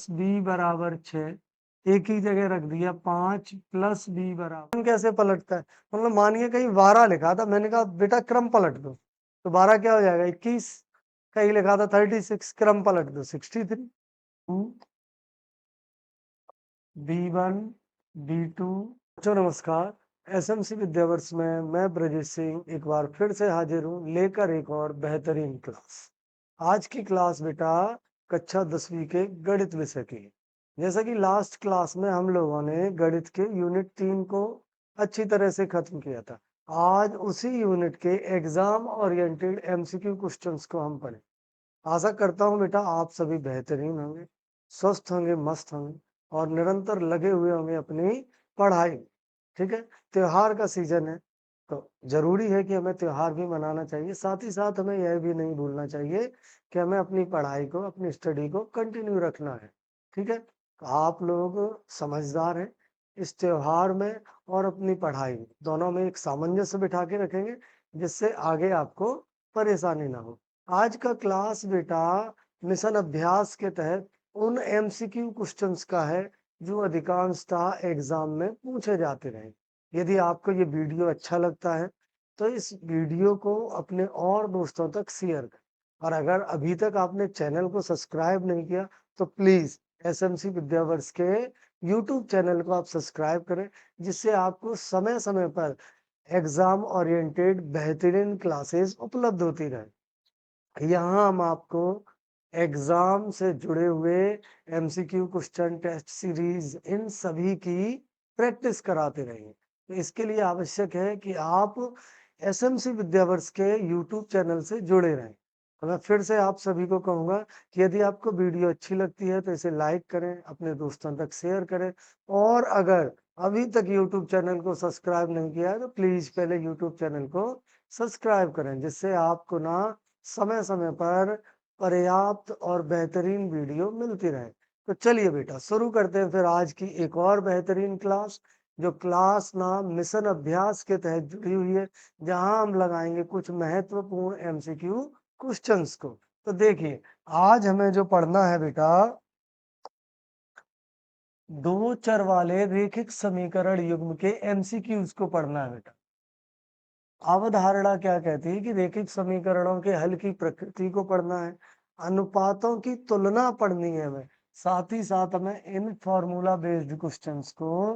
Plus B बराबर 6, एक ही जगह रख दिया 5 प्लस बी बराबर, कैसे पलटता है? मतलब मानिए कहीं 12 लिखा था, मैंने कहा बेटा क्रम पलट दो, तो 12 क्या हो जाएगा 21, कहीं लिखा था 36, क्रम पलट दो 63। B1 B2। बच्चों नमस्कार, एसएमसी विद्यावर्ष में मैं ब्रजेश सिंह एक बार फिर से हाजिर हूँ लेकर एक और बेहतरीन क्लास। आज की क्लास बेटा कक्षा 10वीं के गणित विषय की है। जैसा कि लास्ट क्लास में हम लोगों ने गणित के यूनिट 3 को अच्छी तरह से खत्म किया था। आज उसी यूनिट के एग्जाम ओरिएंटेड एमसीक्यू क्वेश्चंस को हम पढ़ें। आशा करता हूँ बेटा आप सभी बेहतरीन होंगे, स्वस्थ होंगे, मस्त होंगे और निरंतर लगे हुए होंगे अपनी पढ़ाई में। ठीक है, त्योहार का सीजन है तो जरूरी है कि हमें त्योहार भी मनाना चाहिए, साथ ही साथ हमें यह भी नहीं भूलना चाहिए कि हमें अपनी पढ़ाई को, अपनी स्टडी को कंटिन्यू रखना है। ठीक है, तो आप लोग समझदार हैं, इस त्योहार में और अपनी पढ़ाई में दोनों में एक सामंजस्य बिठा के रखेंगे जिससे आगे आपको परेशानी ना हो। आज का क्लास बेटा मिशन अभ्यास के तहत उन एमसीक्यू क्वेश्चंस का है जो अधिकांशतः एग्जाम में पूछे जाते रहे। यदि आपको ये वीडियो अच्छा लगता है तो इस वीडियो को अपने और दोस्तों तक शेयर करें, और अगर अभी तक आपने चैनल को सब्सक्राइब नहीं किया तो प्लीज एसएमसी विद्यावर्ष के यूट्यूब चैनल को आप सब्सक्राइब करें, जिससे आपको समय समय पर एग्जाम ओरिएंटेड बेहतरीन क्लासेस उपलब्ध होती रहे। यहाँ हम आपको एग्जाम से जुड़े हुए एमसीक्यू क्वेश्चन, टेस्ट सीरीज, इन सभी की प्रैक्टिस कराते रहेंगे। तो इसके लिए आवश्यक है कि आप एसएमसी विद्यावर्ष के यूट्यूब चैनल से जुड़े रहें। तो मैं फिर से आप सभी को कहूंगा कि यदि आपको वीडियो अच्छी लगती है तो इसे लाइक करें, अपने दोस्तों तक शेयर करें, और अगर अभी तक यूट्यूब चैनल को सब्सक्राइब नहीं किया है तो प्लीज पहले यूट्यूब चैनल को सब्सक्राइब करें, जिससे आपको ना समय समय पर पर्याप्त और बेहतरीन वीडियो मिलती रहे। तो चलिए बेटा शुरू करते हैं फिर आज की एक और बेहतरीन क्लास, जो क्लास नाम मिशन अभ्यास के तहत जुड़ी हुई है, जहां हम लगाएंगे कुछ महत्वपूर्ण एमसीक्यू क्वेश्चंस को। तो देखिए आज हमें जो पढ़ना है बेटा, दो चर वाले रैखिक समीकरण युग्म के एमसीक्यूज को पढ़ना है बेटा। अवधारणा क्या कहती है कि रैखिक समीकरणों के हल की प्रकृति को पढ़ना है, अनुपातों की तुलना पढ़नी है हमें, साथ ही साथ हमें इन फॉर्मूला बेस्ड क्वेश्चंस को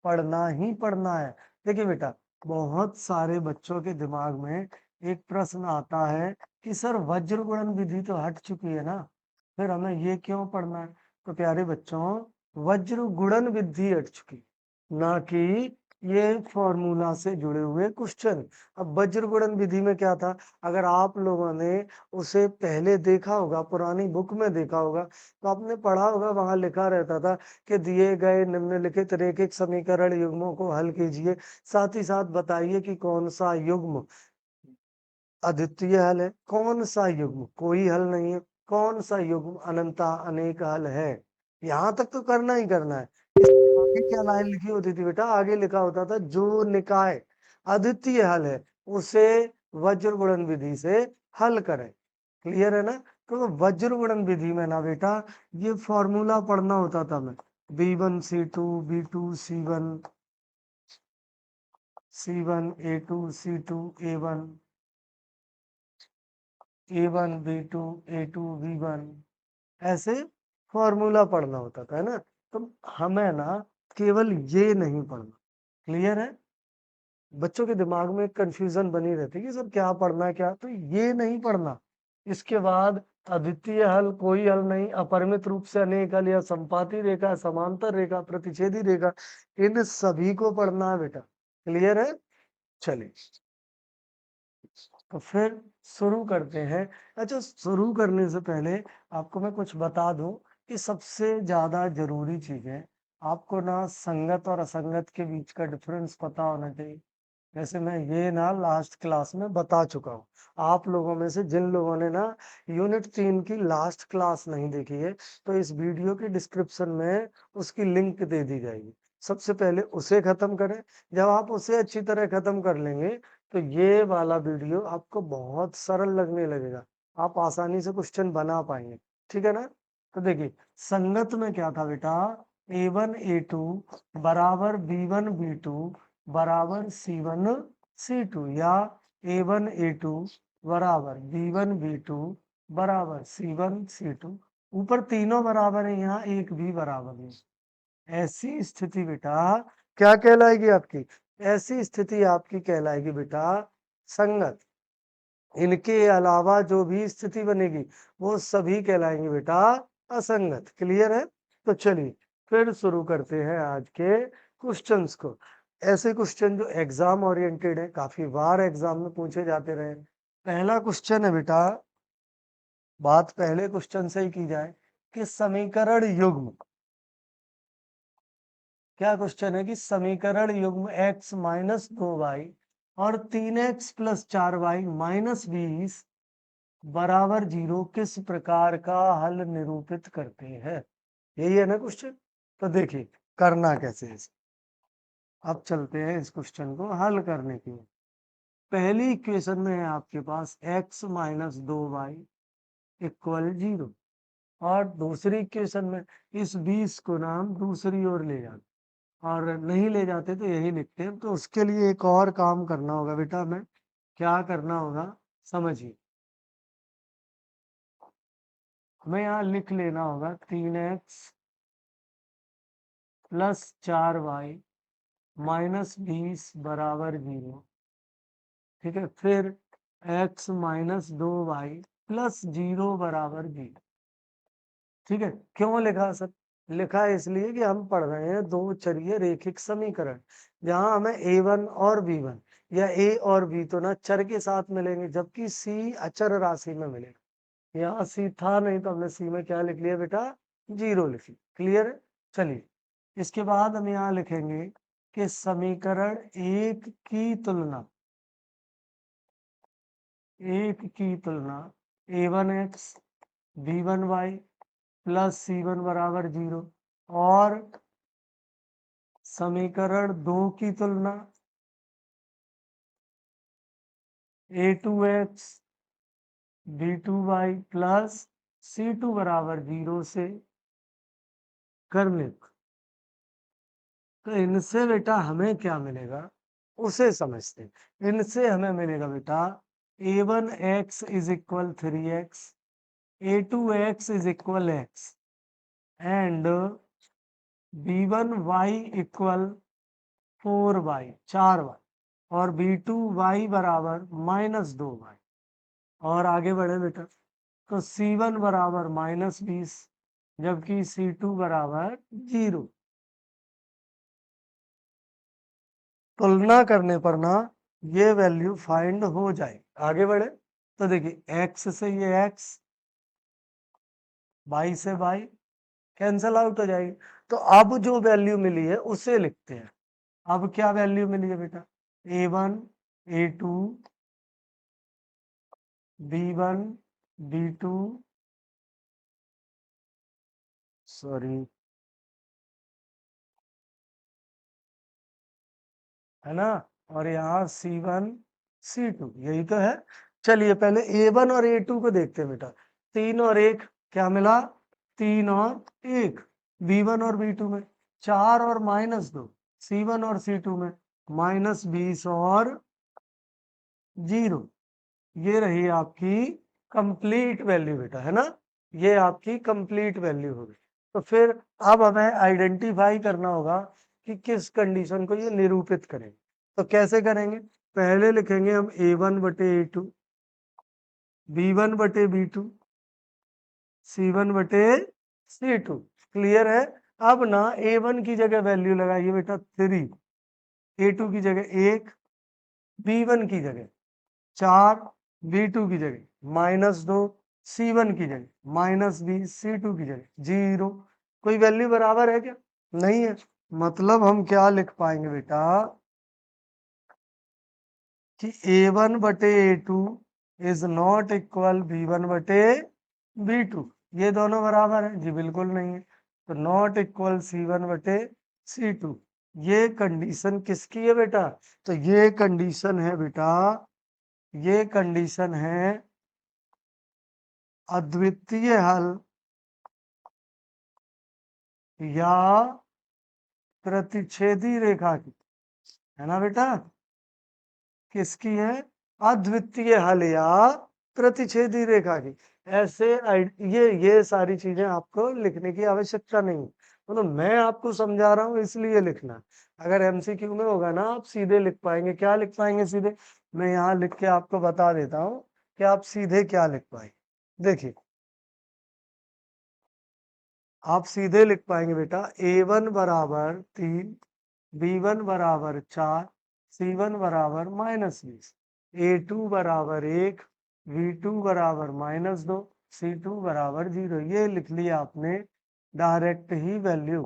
पढ़ना ही पढ़ना है। देखिए बेटा, बहुत सारे बच्चों के दिमाग में एक प्रश्न आता है कि सर वज्र गुणन विधि तो हट चुकी है ना, फिर हमें ये क्यों पढ़ना है? तो प्यारे बच्चों, वज्र गुणन विधि हट चुकी, ना कि ये फॉर्मूला से जुड़े हुए क्वेश्चन। अब वज्र गुणन विधि में क्या था, अगर आप लोगों ने उसे पहले देखा होगा, पुरानी बुक में देखा होगा, तो आपने पढ़ा होगा, वहां लिखा रहता था कि दिए गए निम्नलिखित रैखिक समीकरण युग्मों को हल कीजिए, साथ ही साथ बताइए कि कौन सा युग्म अद्वितीय हल है, कौन सा युग्म कोई हल नहीं है, कौन सा युग्म अनंता अनेक हल है। यहाँ तक तो करना ही करना है। इसके आगे क्या लाइन लिखी होती थी बेटा, आगे लिखा होता था जो निकाय अद्वितीय हल है उसे वज्र गुणन विधि से हल करें। क्लियर है ना? तो वज्र गुणन विधि में ना बेटा ये फॉर्मूला पढ़ना होता था मैं, B1 C2 B2 C1 C1 A2 C2 A1 A1 B2 A2 B1, ऐसे फॉर्मूला पढ़ना होता था, है ना? तो हमें ना केवल ये नहीं पढ़ना। क्लियर है? बच्चों के दिमाग में कंफ्यूजन बनी रहती है कि सर क्या पढ़ना है, क्या, तो ये नहीं पढ़ना। इसके बाद अद्वितीय हल, कोई हल नहीं, अपरिमित रूप से अनेक हल, या संपाती रेखा, समांतर रेखा, प्रतिच्छेदी रेखा, इन सभी को पढ़ना है बेटा। क्लियर है? चलिए तो फिर शुरू करते हैं। अच्छा, शुरू करने से पहले आपको मैं कुछ बता दूं कि सबसे ज्यादा जरूरी चीज है आपको ना संगत और असंगत के बीच का डिफरेंस पता होना चाहिए। जैसे मैं ये ना लास्ट क्लास में बता चुका हूँ। आप लोगों में से जिन लोगों ने ना यूनिट 3 की लास्ट क्लास नहीं देखी है, तो इस वीडियो के डिस्क्रिप्शन में उसकी लिंक दे दी जाएगी। सबसे पहले उसे खत्म करें। जब आप उसे अच्छी तरह खत्म कर लेंगे तो ये वाला वीडियो आपको बहुत सरल लगने लगेगा, आप आसानी से क्वेश्चन बना पाएंगे। ठीक है ना? तो देखिए संगत में क्या था बेटा, A1 A2 बराबर B1 B2 बराबर C1 C2, या A1 A2 बराबर B1 B2 बराबर C1 C2। ऊपर तीनों बराबर है, यहाँ एक भी बराबर नहीं। ऐसी स्थिति बेटा क्या कहलाएगी आपकी, ऐसी स्थिति आपकी कहलाएगी बेटा संगत। इनके अलावा जो भी स्थिति बनेगी वो सभी कहलाएंगे बेटा असंगत। क्लियर है? तो चलिए फिर शुरू करते हैं आज के क्वेश्चंस को। ऐसे क्वेश्चन जो एग्जाम ओरिएंटेड है, काफी बार एग्जाम में पूछे जाते रहे। पहला क्वेश्चन है बेटा, बात पहले क्वेश्चन से ही की जाए कि समीकरण युग्म, क्या क्वेश्चन है कि समीकरण युग्म x माइनस 2y और 3x प्लस 4y माइनस 20 बराबर 0 किस प्रकार का हल निरूपित करते हैं। यही है ना क्वेश्चन। तो देखिए करना कैसे है। अब चलते हैं इस क्वेश्चन को हल करने के लिए। पहली इक्वेशन में है आपके पास x माइनस 2y इक्वल 0, और दूसरी इक्वेशन में इस 20 को ना हम दूसरी ओर ले जाते, और नहीं ले जाते तो यही लिखते हैं। तो उसके लिए एक और काम करना होगा बेटा, हमें क्या करना होगा समझिए। हमें यहाँ लिख लेना होगा 3x प्लस 4y माइनस 20 बराबर 0। ठीक है, फिर x माइनस 2y प्लस 0 बराबर 0। ठीक है, क्यों लिखा सर? लिखा है इसलिए कि हम पढ़ रहे हैं दो चरीय रेखिक समीकरण, जहां हमें a1 और b1 या a और b तो ना चर के साथ मिलेंगे, जबकि c अचर राशि में मिलेगा। यहाँ c था नहीं तो हमने c में क्या लिख लिया बेटा, 0 लिख लिया। क्लियर है? चलिए इसके बाद हम यहाँ लिखेंगे कि समीकरण एक की तुलना a1x b1y प्लस c1 बराबर 0 और समीकरण 2 की तुलना a2x b2y प्लस c2 बराबर 0 से करने को। तो इनसे बेटा हमें क्या मिलेगा उसे समझते हैं। इनसे हमें मिलेगा बेटा a1x is equal 3x, a2x is equal x and b1y equal 4y 4y और b2y बराबर माइनस 2y। और आगे बढ़े बेटा, तो c1 बराबर माइनस 20 जबकि c2 बराबर 0। तुलना करने पर ना ये वैल्यू फाइंड हो जाए। आगे बढ़े तो देखिए x से ये x, y से y कैंसल आउट हो जाएगी। तो अब जो वैल्यू मिली है उसे लिखते हैं। अब क्या वैल्यू मिली है बेटा, a1 a2 b1 b2 sorry है ना, और यहाँ C1 C2 यही तो है। चलिए पहले A1 और A2 को देखते हैं बेटा। 3 और 1 क्या मिला, 3 और 1। B1 और B2 में 4 और माइनस 2, C1 और C2 में माइनस 20 और 0। ये रही आपकी कंप्लीट वैल्यू बेटा, है ना, ये आपकी कंप्लीट वैल्यू होगी। तो फिर अब हमें आइडेंटिफाई करना होगा कि किस कंडीशन को ये निरूपित करेंगे। तो कैसे करेंगे, पहले लिखेंगे हम a1 बटे a2, b1 बटे b2, c1 बटे c2। क्लियर है? अब ना a1 की जगह वैल्यू लगाइए बेटा 3, a2 की जगह 1, b1 की जगह 4, b2 की जगह माइनस 2, c1 की जगह माइनस 20, c2 की जगह 0। कोई वैल्यू बराबर है क्या? नहीं है। मतलब हम क्या लिख पाएंगे बेटा कि a1 बटे a2 is not equal b1 बटे b2। ये दोनों बराबर है जी? बिल्कुल नहीं है। तो नॉट इक्वल c1 बटे c2। ये कंडीशन किसकी है बेटा, तो ये कंडीशन है बेटा, ये कंडीशन है अद्वितीय हल या प्रतिच्छेदी रेखा की, है ना बेटा, किसकी है, अद्वितीय हल या प्रतिच्छेदी रेखा की। ऐसे ये सारी चीजें आपको लिखने की आवश्यकता नहीं, मतलब मैं आपको समझा रहा हूँ इसलिए लिखना है। अगर एमसीक्यू में होगा ना, आप सीधे लिख पाएंगे। क्या लिख पाएंगे सीधे, मैं यहाँ लिख के आपको बता देता हूँ कि आप सीधे क्या लिख पाएंगे। देखिए, आप सीधे लिख पाएंगे बेटा, a1 बराबर 3, b1 बराबर 4, c1 बराबर -20, a2 बराबर 1, v2 बराबर -2, c2 बराबर 0। ये लिख लिया आपने डायरेक्ट ही वैल्यू,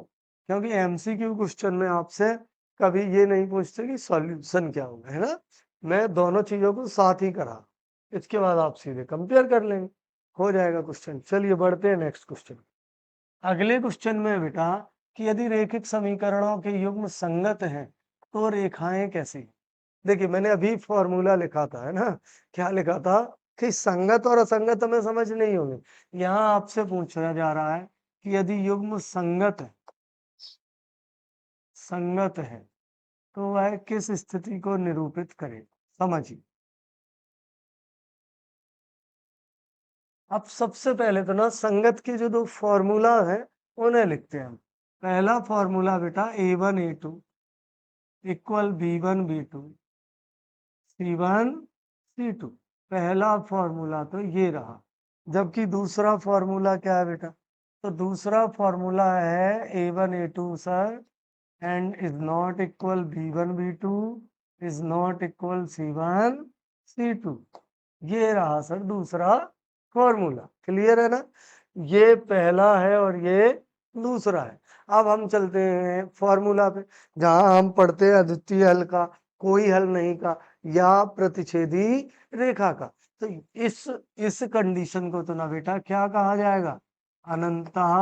क्योंकि एमसीक्यू क्वेश्चन में आपसे कभी ये नहीं पूछते कि सॉल्यूशन क्या होगा, है ना। मैं दोनों चीजों को साथ ही करा, इसके बाद आप सीधे कंपेयर कर लेंगे, हो जाएगा क्वेश्चन। चलिए बढ़ते हैं नेक्स्ट क्वेश्चन। अगले क्वेश्चन में बेटा कि यदि रैखिक समीकरणों के युग्म संगत हैं तो रेखाएं कैसी। देखिए, मैंने अभी फॉर्मूला लिखा था, है ना, क्या लिखा था कि संगत और असंगत हमें समझ नहीं होंगे। यहाँ आपसे पूछा जा रहा है कि यदि युग्म संगत है तो वह किस स्थिति को निरूपित करे। समझिए, अब सबसे पहले तो ना संगत के जो दो फॉर्मूला है उन्हें लिखते हैं हम। पहला फॉर्मूला बेटा a1 a2 equal b1 b2 c1 c2, पहला फॉर्मूला तो ये रहा। जबकि दूसरा फॉर्मूला क्या है बेटा, तो दूसरा फॉर्मूला है a1 a2 sir and is not equal b1 b2 is not equal c1 c2। ये रहा सर दूसरा फॉर्मूला, क्लियर है ना। ये पहला है और ये दूसरा है। अब हम चलते हैं फॉर्मूला पे, जहां हम पढ़ते हैं अद्वितीय हल का, कोई हल नहीं का, या प्रतिच्छेदी रेखा का। तो इस कंडीशन को तो ना बेटा क्या कहा जाएगा, अनंतः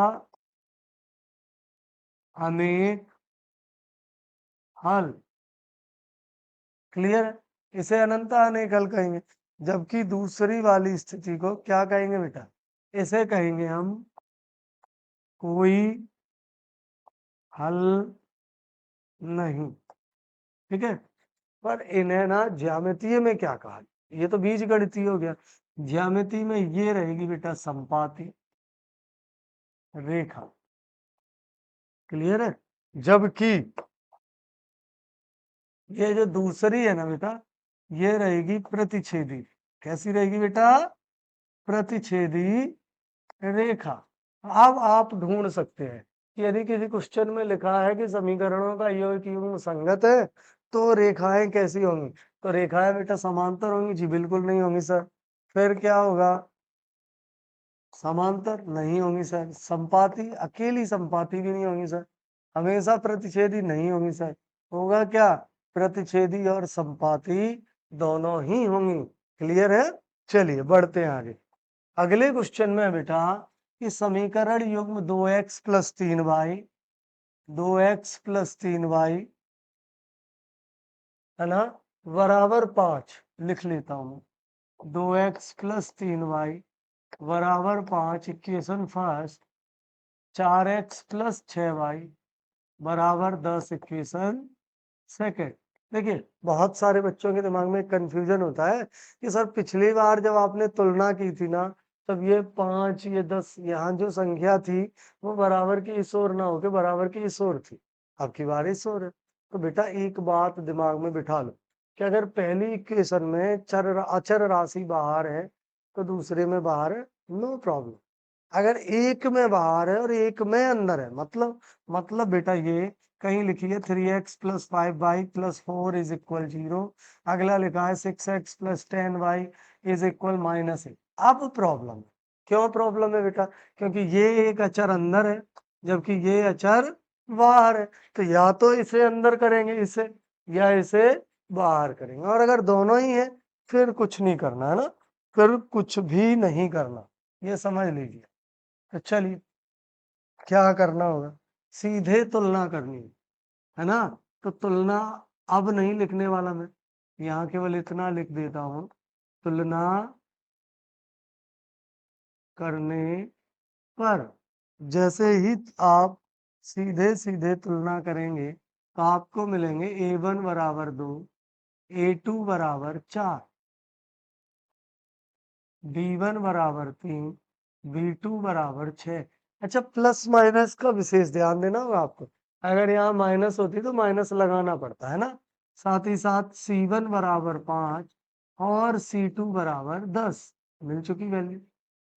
अनेक हल। क्लियर है, इसे अनंतः अनेक हल कहेंगे। जबकि दूसरी वाली स्थिति को क्या कहेंगे बेटा, इसे कहेंगे हम कोई हल नहीं। ठीक है, पर इन्हें ना ज्यामितीय में क्या कहा, ये तो बीज गणितीय हो गया, ज्यामिति में ये रहेगी बेटा संपाती रेखा। क्लियर है, जबकि ये जो दूसरी है ना बेटा, ये रहेगी प्रतिच्छेदी। कैसी रहेगी बेटा, प्रतिच्छेदी रेखा। अब आप ढूंढ सकते हैं कि यदि किसी क्वेश्चन में लिखा है कि समीकरणों का योग युग्म संगत है तो रेखाएं कैसी होंगी, तो रेखाएं बेटा समांतर होंगी जी, बिल्कुल नहीं होंगी सर। फिर क्या होगा, समांतर नहीं होंगी सर। संपाती, अकेली संपाती भी नहीं होंगी सर। हमेशा प्रतिच्छेदी नहीं होंगी सर। होगा क्या, प्रतिच्छेदी और संपाती दोनों ही होंगी। क्लियर है, चलिए बढ़ते हैं आगे। अगले क्वेश्चन में बेटा कि समीकरण युग्म 2x plus 3y, 2x plus 3y, है ना, बराबर 5 लिख लेता हूं। 2x प्लस 3y बराबर 5 equation first, 4x plus 6y बराबर 10 इक्वेशन सेकेंड। देखिए, बहुत सारे बच्चों के दिमाग में कंफ्यूजन होता है कि सर पिछली बार जब आपने तुलना की थी ना, तब ये 5 ये 10 यहाँ जो संख्या थी वो बराबर की इस ओर ना होके बराबर की इस ओर थी, अब की बार इस ओर है। तो बेटा एक बात दिमाग में बिठा लो कि अगर पहली इक्वेशन में अचर राशि बाहर है तो दूसरे में बाहर है, नो प्रॉब्लम। अगर एक में बाहर है और एक में अंदर है, मतलब बेटा ये कहीं लिखिए 3x plus 5y plus 4 is equal 0। अगला लिखा है 6x plus 10y is equal -1। अब प्रॉब्लम है, क्यों प्रॉब्लम है बेटा, क्योंकि ये एक अचर अंदर है जबकि ये अचर बाहर है। तो या तो इसे अंदर करेंगे इसे, या इसे बाहर करेंगे, और अगर दोनों ही है फिर कुछ नहीं करना, है ना, फिर कुछ भी नहीं करना, ये समझ लीजिए। तो चलिए क्या करना होगा, सीधे तुलना करनी है ना। तो तुलना अब नहीं लिखने वाला मैं, यहाँ केवल इतना लिख देता हूं, तुलना करने पर जैसे ही आप सीधे सीधे तुलना करेंगे तो आपको मिलेंगे A1 बराबर 2, A2 बराबर 4, B1 बराबर 3, B2 बराबर 6। अच्छा, प्लस माइनस का विशेष ध्यान देना होगा आपको। अगर यहाँ माइनस होती तो माइनस लगाना पड़ता है ना। साथ ही साथ C1 बराबर 5 और C2 बराबर 10 मिल चुकी वैल्यू।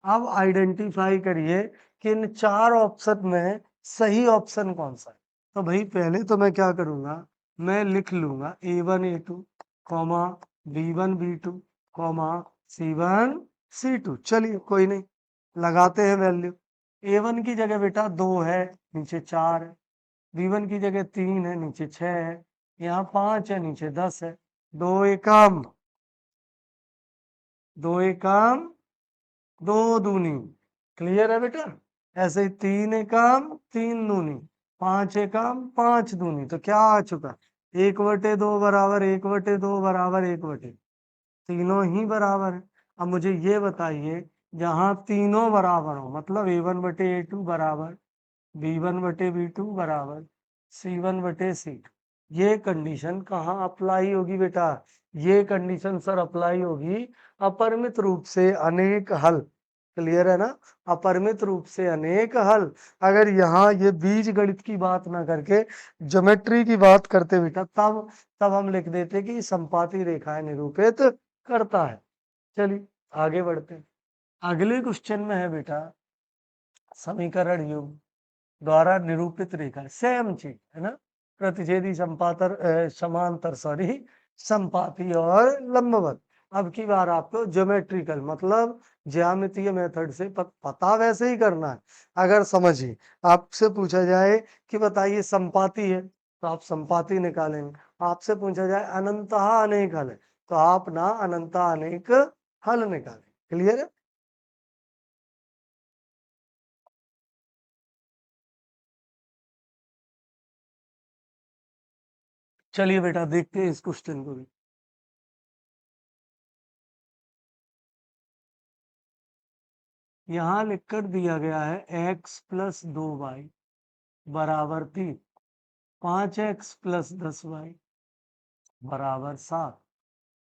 अब आइडेंटिफाई करिए कि इन चार ऑप्शन में सही ऑप्शन कौन सा है। तो भाई पहले तो मैं क्या करूंगा, मैं लिख लूंगा A1 A2 comma B1 B2 comma C1 C2। चलिए कोई नहीं, लगाते हैं वैल्यू। A1 की जगह बेटा 2 है, नीचे 4 है। B1 की जगह 3 है, नीचे 6 है। यहाँ 5 है, नीचे 10 है। दो एकम, दो एकम, दो दूनी। क्लियर है बेटा। ऐसे ही 3 एकम 3 दूनी, 5 एकम 5 दूनी। तो क्या आ चुका, 1/2 बराबर 1/2 बराबर 1/2, तीनों ही बराबर है। अब मुझे ये बताइए, जहां तीनों बराबर हो मतलब A1/A2 बराबर, B1/B2 बराबर, C1/C2, ये कंडीशन कहाँ अप्लाई होगी बेटा? ये कंडीशन सर अप्लाई होगी अपरिमित रूप से अनेक हल। क्लियर है ना? अपरिमित रूप से अनेक हल। अगर यहाँ ये बीज गणित की बात ना करके ज्योमेट्री की बात करते बेटा, तब तब हम लिख देते कि संपाती रेखाएं निरूपित करता है। चलिए आगे बढ़ते हैं। अगले क्वेश्चन में है बेटा समीकरण युग द्वारा निरूपित रेखा, सेम चीज है ना, प्रतिच्छेदी संपातर समांतर सॉरी संपाती और लंबवत। अब की बार आपको ज्योमेट्रिकल मतलब ज्यामितीय मेथड से पता वैसे ही करना है। अगर समझिए, आपसे पूछा जाए कि बताइए संपाती है तो आप संपाती निकालेंगे। आपसे पूछा जाए अनंतः अनेक हल है तो आप ना अनंतः अनेक हल निकालें। क्लियर है? चलिए बेटा देखते हैं इस क्वेश्चन को भी। यहाँ लिखकर दिया गया है x+2y बराबर 3, 5x+10y बराबर 7।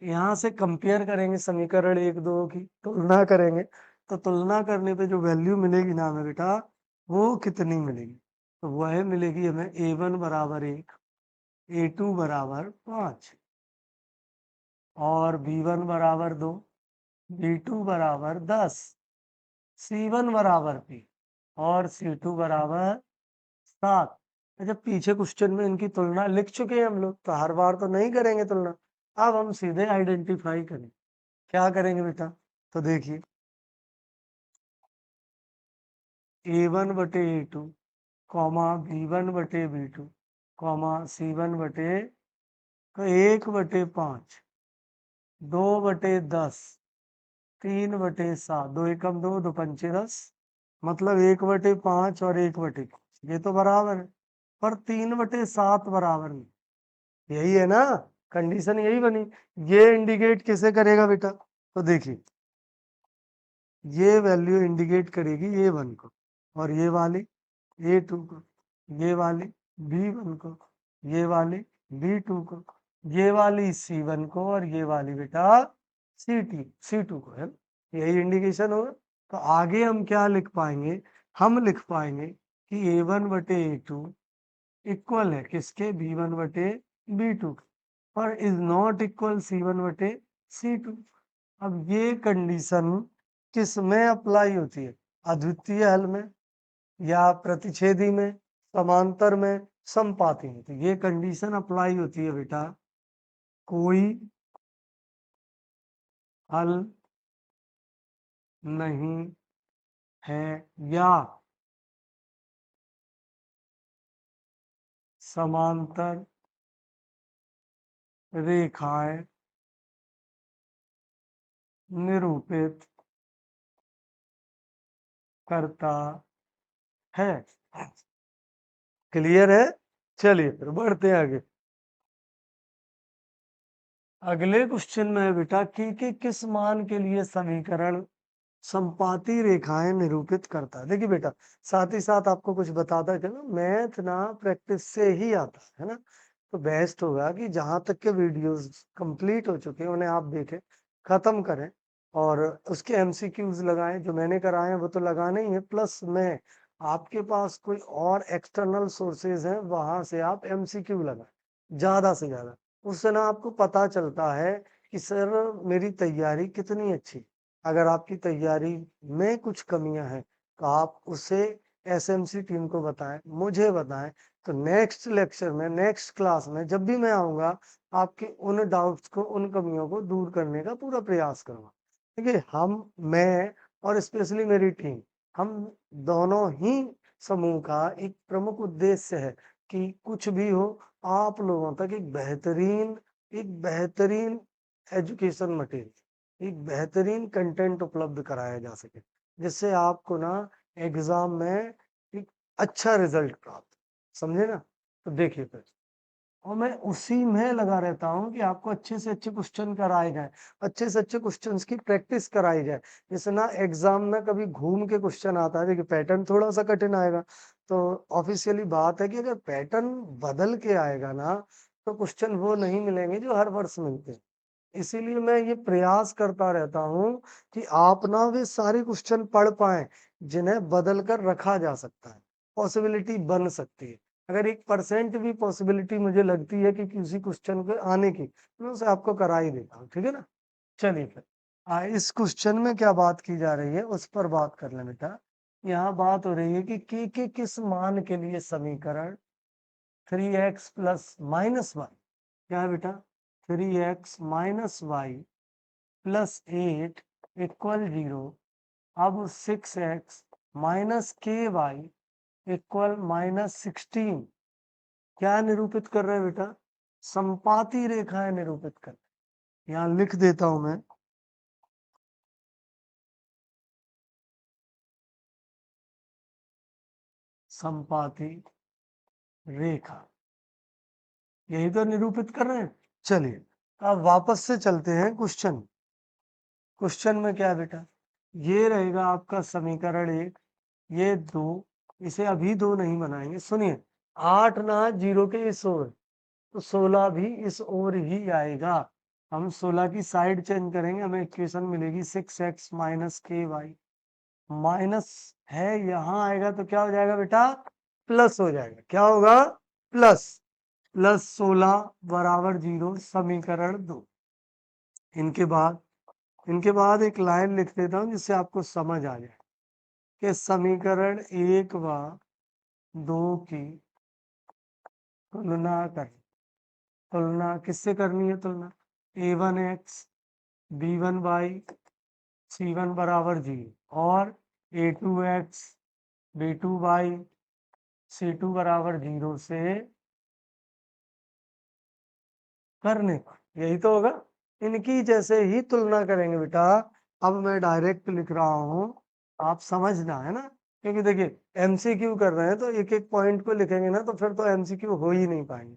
यहाँ से कंपेयर करेंगे समीकरण 1 2 की, तुलना करेंगे। तो तुलना करने पे जो वैल्यू मिलेगी ना हमें बेटा, वो कितनी मिलेगी? तो वह मिलेगी हमें A1 बराबर 1, A2 बराबर 5 और B1 बराबर 2, B2 बराबर 10, C1 बराबर 3 और C2 बराबर 7। अच्छा, पीछे क्वेश्चन में इनकी तुलना लिख चुके हैं हम लोग, तो हर बार तो नहीं करेंगे तुलना। अब हम सीधे आइडेंटिफाई करें। क्या करेंगे बेटा? तो देखिए A1/A2 comma B1/B2 comma C1 तो 1/5, 2/10, 3/7, दो एकम दो, दो पंचे 10, मतलब 1/5 और 1/5 ये तो बराबर है, पर 3/7 बराबर नहीं। यही है ना, कंडीशन यही बनी। ये इंडिकेट किसे करेगा बेटा? तो देखिए ये वैल्यू इंडिकेट करेगी A1 को, और ये वाली A2 को, ये वाली B1 को, ये वाली B2 को, ये वाली C1 को और ये वाली बेटा C2 को है। यही इंडिकेशन होगा। तो आगे हम क्या लिख पाएंगे? हम लिख पाएंगे कि A1/A2 इक्वल है किसके? B1/B2 पर इज नॉट इक्वल C1/C2। अब ये कंडीशन किस में अप्लाई होती है? अद्वितीय हल में या प्रतिच्छेदी में, समांतर में, समपाती में। तो ये कंडीशन अप्लाई होती है बेटा, कोई हल नहीं है या समांतर रेखाएं निरूपित करता है। क्लियर है? चलिए फिर बढ़ते हैं आगे। अगले क्वेश्चन में है बेटा कि किस मान के लिए समीकरण संपाती रेखाएं निरूपित करता है। देखिए बेटा, साथ ही साथ आपको कुछ बताता चलो, मैथ ना प्रैक्टिस से ही आता है ना। तो बेस्ट होगा कि जहां तक के वीडियोस कंप्लीट हो चुके हैं उन्हें आप देखें, खत्म करें और उसके एमसीक्यूज लगाएं। जो मैंने कराए हैं वो तो लगाने ही है, प्लस मैं आपके पास कोई और एक्सटर्नल सोर्सेज हैं वहां से आप एमसीक्यू लगाएं ज्यादा से ज्यादा। उससे ना आपको पता चलता है कि सर मेरी तैयारी कितनी अच्छी है। अगर आपकी तैयारी में कुछ कमियां हैं तो आप उसे एसएमसी टीम को बताएं, मुझे बताएं। तो नेक्स्ट लेक्चर में, नेक्स्ट क्लास में जब भी मैं आऊंगा, आपके उन डाउट्स को, उन कमियों को दूर करने का पूरा प्रयास करूंगा। देखिए मैं और स्पेशली मेरी टीम, हम दोनों ही समूह का एक प्रमुख उद्देश्य है कि कुछ भी हो, आप लोगों तक एक बेहतरीन एजुकेशन मटेरियल, एक बेहतरीन कंटेंट उपलब्ध कराया जा सके, जिससे आपको ना एग्जाम में एक अच्छा रिजल्ट प्राप्त, समझे ना। तो देखिए फिर, और मैं उसी में लगा रहता हूँ कि आपको अच्छे से अच्छे क्वेश्चन कराए जाए, अच्छे से अच्छे क्वेश्चंस की प्रैक्टिस कराई जाए। जैसे ना एग्जाम में कभी घूम के क्वेश्चन आता है, देखिए पैटर्न थोड़ा सा कठिन आएगा। तो ऑफिशियली बात है कि अगर पैटर्न बदल के आएगा ना, तो क्वेश्चन वो नहीं मिलेंगे जो हर वर्ष मिलते हैं। इसीलिए मैं ये प्रयास करता रहता हूँ कि आप ना वे सारे क्वेश्चन पढ़ पाएं जिन्हें बदल कर रखा जा सकता है, पॉसिबिलिटी बन सकती है। अगर 1% भी पॉसिबिलिटी मुझे लगती है कि किसी क्वेश्चन के आने की, मैं उसे आपको करा ही देता हूँ, ठीक है ना। चलिए फिर, इस क्वेश्चन में क्या बात की जा रही है उस पर बात कर लें बेटा। यहाँ बात हो रही है कि के किस मान के लिए समीकरण 3x प्लस माइनस वाई, क्या है बेटा, 3x - y +8 इक्वल 0। अब 6x - ky इक्वल -16 क्या निरूपित कर रहे हैं बेटा, संपाती रेखाएं निरूपित कर। यहाँ लिख देता हूं मैं, संपाती रेखा, यही तो निरूपित कर रहे हैं। चलिए अब वापस से चलते हैं क्वेश्चन। क्वेश्चन में क्या है बेटा, ये रहेगा आपका समीकरण 1, ये 2, इसे अभी 2 नहीं बनाएंगे, सुनिए। 8 ना 0 के इस ओर, तो 16 भी इस ओर ही आएगा। हम 16 की साइड चेंज करेंगे, हमें इक्वेशन मिलेगी 6x - ky। माइनस है यहाँ आएगा तो क्या हो जाएगा बेटा, प्लस हो जाएगा। क्या होगा, प्लस। प्लस 16 बराबर 0, समीकरण 2। इनके बाद एक लाइन लिख देता हूं जिससे आपको समझ आ जाए कि समीकरण 1 व 2 की तुलना कर। तुलना किससे करनी है, तुलना a1x b1y c1 बराबर 0 और a2x b2y c2 बराबर 0 से करने पर, यही तो होगा। इनकी जैसे ही तुलना करेंगे बेटा। अब मैं डायरेक्ट लिख रहा हूं, आप समझना है ना, क्योंकि देखिए एमसीक्यू कर रहे हैं तो एक एक पॉइंट को लिखेंगे ना तो फिर तो एमसीक्यू हो ही नहीं पाएंगे,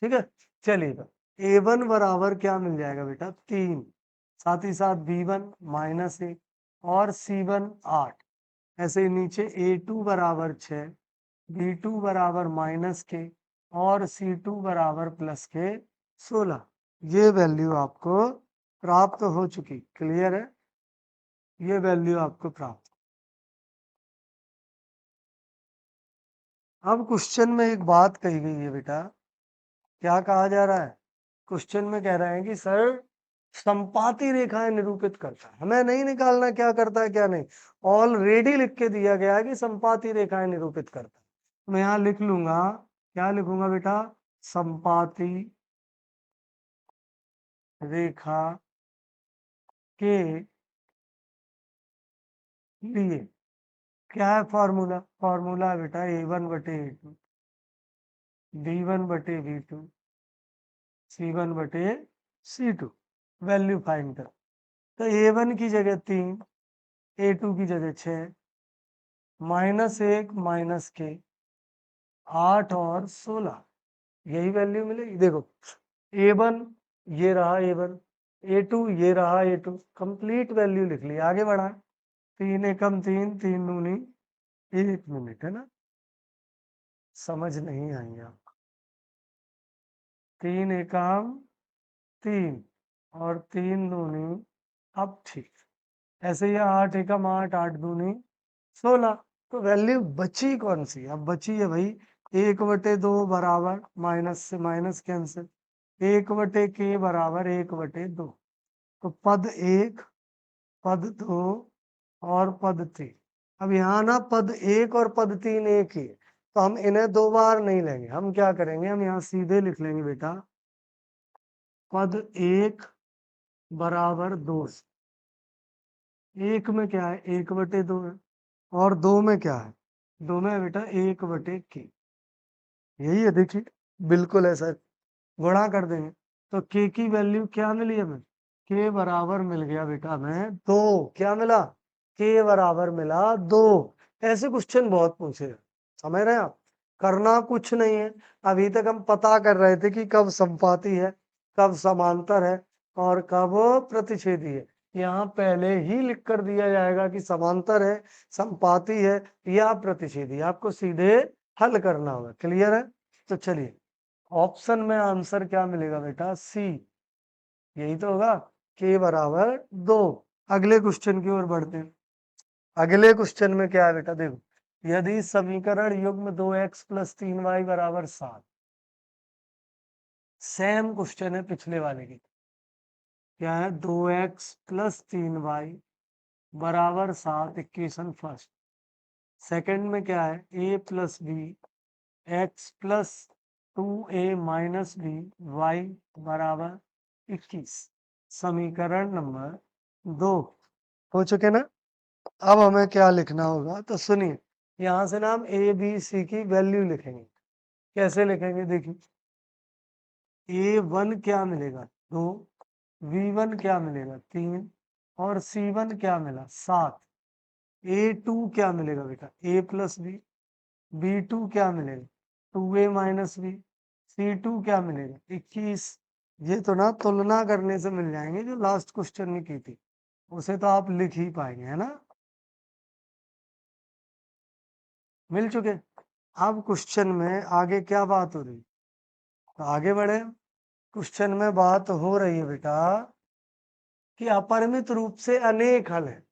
ठीक है। चलिए तो a1 बराबर क्या मिल जाएगा बेटा, 3, साथ ही साथ b1 -1 और c1 8। ऐसे ही नीचे a2 बराबर 6, b2 बराबर -k और c2 बराबर +k 16। ये वैल्यू आपको प्राप्त हो चुकी, क्लियर है, ये वैल्यू आपको प्राप्त। अब क्वेश्चन में एक बात कही गई है बेटा, क्या कहा जा रहा है, क्वेश्चन में कह रहे हैं कि सर संपाती रेखाएं निरूपित करता है, हमें नहीं निकालना क्या करता है क्या नहीं, ऑलरेडी लिख के दिया गया है कि संपाती रेखाएं निरूपित करता है। मैं यहां लिख लूंगा, क्या लिखूंगा बेटा, संपाती रेखा के लिए क्या है फॉर्मूला, फॉर्मूला है बेटा a1/a2 b1/b2 c1/c2। Value find कर। तो a1 की जगह 3, a2 की जगह 6, -1 - k 8 और 16, यही वैल्यू मिलेगी। देखो a1 ये रहा a1, a2 ये रहा a2, कंप्लीट वैल्यू लिख ली, आगे बढ़ा। 3 एकम 3, 3 दूनी 1 मिनट, है ना? समझ नहीं आई आप। 3 एकम 3 और 3 दूनी, अब ठीक। ऐसे ही 8 एकम 8, 8 दूनी 16। तो वैल्यू बची कौन सी? अब बची है भाई 1/2 बराबर माइनस से माइनस कैंसिल, 1 के बराबर 1/2। तो पद 1, पद 2 और पद 3। अब यहाँ ना पद 1 और पद 3 एक ही है, तो हम इन्हें दो बार नहीं लेंगे। हम क्या करेंगे, हम यहाँ सीधे लिख लेंगे बेटा पद 1 बराबर 2। 1 में क्या है, 1/2 है, और 2 में क्या है, 2 में है बेटा 1/k। यही है, देखिए बिल्कुल ऐसा गुणा कर देंगे तो k की वैल्यू क्या मिली हमें, k बराबर मिल गया बेटा हमें 2। क्या मिला, k बराबर मिला 2। ऐसे क्वेश्चन बहुत पूछे हैं, समझ रहे हैं आप? करना कुछ नहीं है। अभी तक हम पता कर रहे थे कि कब समपाती है, कब समांतर है और कब प्रतिच्छेदी है। यहाँ पहले ही लिख कर दिया जाएगा कि समांतर है, समपाती है या प्रतिच्छेदी। आपको सीधे हल करना होगा। क्लियर है? तो चलिए, ऑप्शन में आंसर क्या मिलेगा बेटा, सी। यही तो होगा, के बराबर 2। अगले क्वेश्चन की ओर बढ़ते हैं। अगले क्वेश्चन में क्या है बेटा, देखो, यदि समीकरण युग्म 2x + 3y बराबर 7। सेम क्वेश्चन है पिछले वाले की। क्या है, 2x + 3y बराबर 7, इक्वेशन फर्स्ट। सेकंड में क्या है, a + b x + 2a - b y बराबर 21। समीकरण नंबर 2 हो चुके ना? अब हमें क्या लिखना होगा, तो सुनिए, यहां से ना हम ए बी सी की वैल्यू लिखेंगे। कैसे लिखेंगे, देखिए, A1 क्या मिलेगा 2, V1 क्या मिलेगा 3 और C1 क्या मिला 7। A2 क्या मिलेगा बेटा, a + b। B2 क्या मिलेगा 2a - b। C2 क्या मिलेगा 21। ये तो ना तुलना करने से मिल जाएंगे, जो लास्ट क्वेश्चन में की थी उसे तो आप लिख ही पाएंगे, है ना? मिल चुके। अब क्वेश्चन में आगे क्या बात हो रही, तो आगे बढ़े। क्वेश्चन में बात हो रही है बेटा कि अपरिमित रूप से अनेक हल है,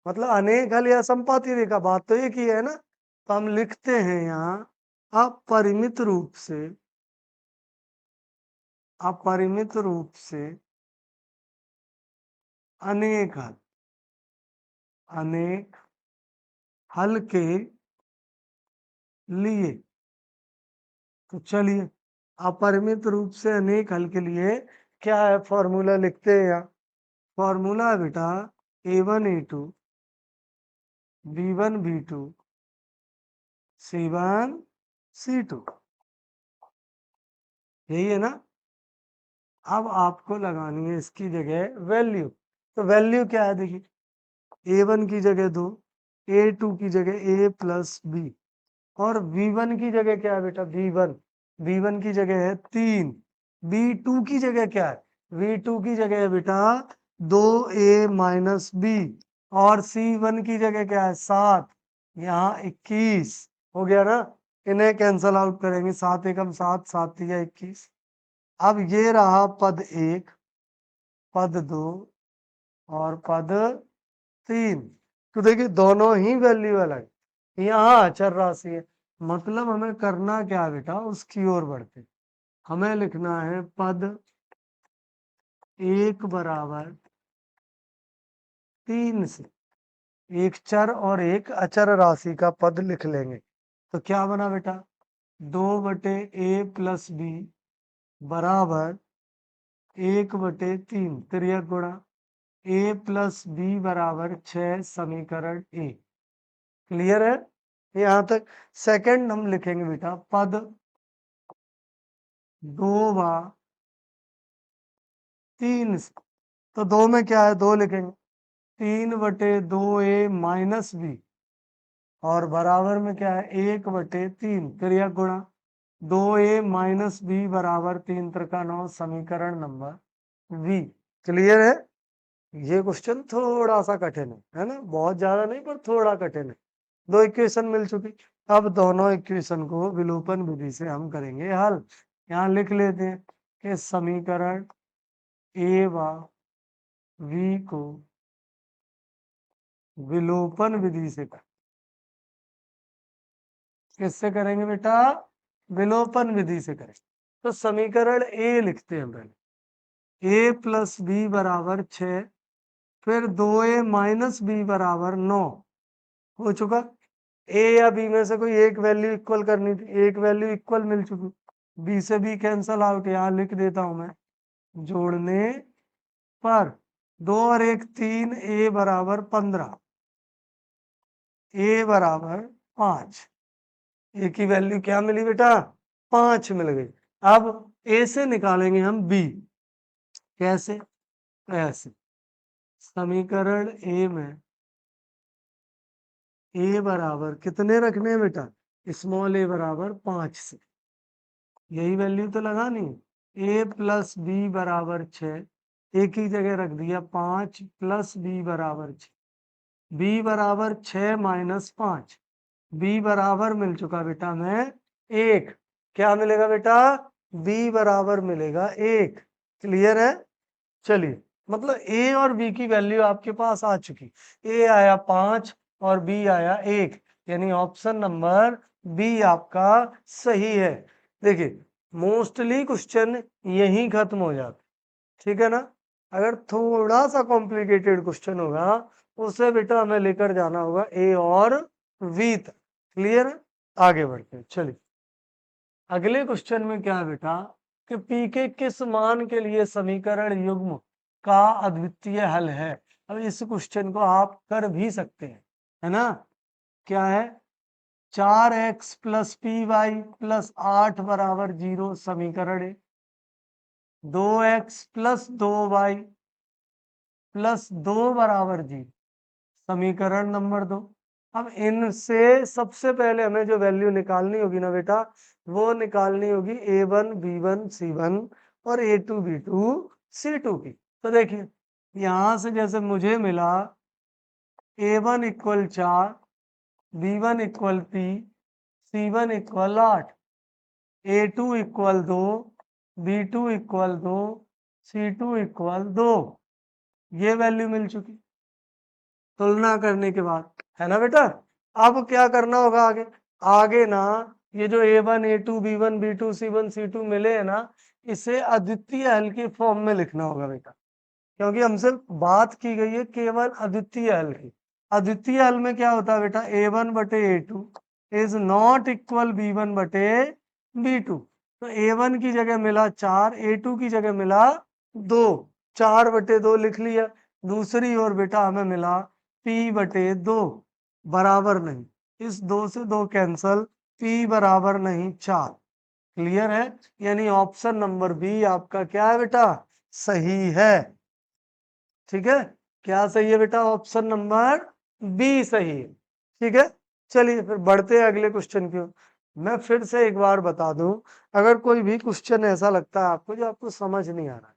मतलब अनेक हल या संपाती रेखा, बात तो एक ही है ना। तो हम लिखते हैं यहाँ अपरिमित रूप से, अपरिमित रूप से अनेक हल, अनेक हल के लिए। तो चलिए, अपरिमित रूप से अनेक हल के लिए क्या है, फॉर्मूला लिखते हैं यहाँ। फॉर्मूला है बेटा A1 A2 B1 B2 C1 C2। यही है ना? अब आपको लगानी है इसकी जगह वैल्यू। तो वैल्यू क्या है, देखिए, A1 की जगह 2, A2 की जगह a + b और V1 की जगह क्या है बेटा, V1। V1 की जगह है 3। V2 की जगह क्या है, V2 की जगह है बेटा 2a - b और C1 की जगह क्या है 7। यहाँ 21 हो गया ना? इन्हें कैंसल आउट करेंगे, 7 एकम 7, 7 तिया 21। अब ये रहा पद 1, पद 2 और पद 3। तो देखिए दोनों ही वैल्यू अलग, यहाँ अचर राशि है। मतलब हमें करना क्या है बेटा, उसकी ओर बढ़ते। हमें लिखना है पद 1 बराबर 3 से एक चर और एक अचर राशि का पद लिख लेंगे। तो क्या बना बेटा, 2/a + b बराबर 1/3 त्रियक गुणा a + b बराबर 6, समीकरण ए। क्लियर है यहाँ तक? सेकंड हम लिखेंगे बेटा पद 2/3 से। तो 2 में क्या है, 2 लिखेंगे, 3/2a - b और बराबर में क्या है 1/3 क्रिया गुणा 2a - b बराबर 3 त्रिका 9, समीकरण नंबर वी। क्लियर है? ये क्वेश्चन थोड़ा सा कठिन है ना, बहुत ज्यादा नहीं पर थोड़ा कठिन है। दो इक्वेशन मिल चुकी, अब दोनों इक्वेशन को विलोपन विधि से हम करेंगे हल। यहाँ लिख लेते हैं कि समीकरण ए व वी को विलोपन विधि से कर, किससे करेंगे बेटा? विलोपन विधि से करें। तो समीकरण ए लिखते हैं पहले, ए प्लस बी बराबर 6, फिर 2a माइनस बी बराबर 9 हो चुका। ए या बी में से कोई एक वैल्यू इक्वल करनी थी, एक वैल्यू इक्वल मिल चुकी, बी से बी कैंसल आउट, यहाँ लिख देता हूं मैं, जोड़ने पर 2 और 1 3, ए बराबर 15, ए बराबर 5, ए की वैल्यू क्या मिली बेटा? 5 मिल गई। अब ए से निकालेंगे हम बी, कैसे? ऐसे, समीकरण ए में ए बराबर कितने रखने हैं बेटा? स्मॉल ए बराबर 5 से, यही वैल्यू तो लगानी है। ए प्लस बी बराबर 6, ए की जगह रख दिया 5 प्लस बी बराबर 6, बी बराबर 6 माइनस 5, बी बराबर मिल चुका बेटा मैं 1। क्या मिलेगा बेटा? बी बराबर मिलेगा 1। क्लियर है? चलिए, मतलब ए और बी की वैल्यू आपके पास आ चुकी, ए आया 5 और बी आया 1, यानी ऑप्शन नंबर बी आपका सही है। देखिए, मोस्टली क्वेश्चन यहीं खत्म हो जाते, ठीक है ना। अगर थोड़ा सा कॉम्प्लिकेटेड क्वेश्चन होगा, उसे बेटा हमें लेकर जाना होगा ए और वी तक। क्लियर है? आगे बढ़ते हैं, चलिए। अगले क्वेश्चन में क्या है बेटा, कि पी के किस मान के लिए समीकरण युग्म का अद्वितीय हल है। अब इस क्वेश्चन को आप कर भी सकते हैं, है ना। क्या है? 4x plus P Y plus 8 बराबर 0 समीकरण है। 2x प्लस 2y प्लस 2 बराबर 0 समीकरण नंबर 2। अब इनसे सबसे पहले हमें जो वैल्यू निकालनी होगी ना बेटा, वो निकालनी होगी a1 b1 c1 और a2 b2 c2 की। तो देखिए, यहां से जैसे मुझे मिला a1 equal 4, b1 equal 3, c1 equal 8, a2 equal 2, b2 equal 2, c2 equal 2, ये वैल्यू मिल चुकी तुलना करने के बाद, है ना बेटा। अब क्या करना होगा आगे? आगे ना, ये जो a1 a2 b1 b2 c1 c2 मिले हैं ना, इसे अद्वितीय हल की फॉर्म में लिखना होगा बेटा, क्योंकि हमसे बात की गई है केवल अद्वितीय हल की। अद्वितीय हल में क्या होता है बेटा? a1 बटे a2 is not equal b1 बटे b2। तो a1 की जगह मिला 4, a2 की जगह मिला 2, 4 बटे 2 लिख लिया। दूसरी ओर बेटा हमें मिला p बटे 2 बराबर नहीं, इस 2 से 2 कैंसल, p बराबर नहीं 4। क्लियर है? यानी ऑप्शन नंबर बी आपका क्या है बेटा? सही है। ठीक है, क्या सही है बेटा? ऑप्शन नंबर बी सही है। ठीक है, चलिए फिर बढ़ते हैं अगले क्वेश्चन की ओर। मैं फिर से एक बार बता दूं, अगर कोई भी क्वेश्चन ऐसा लगता है आपको जो आपको समझ नहीं आ रहा है,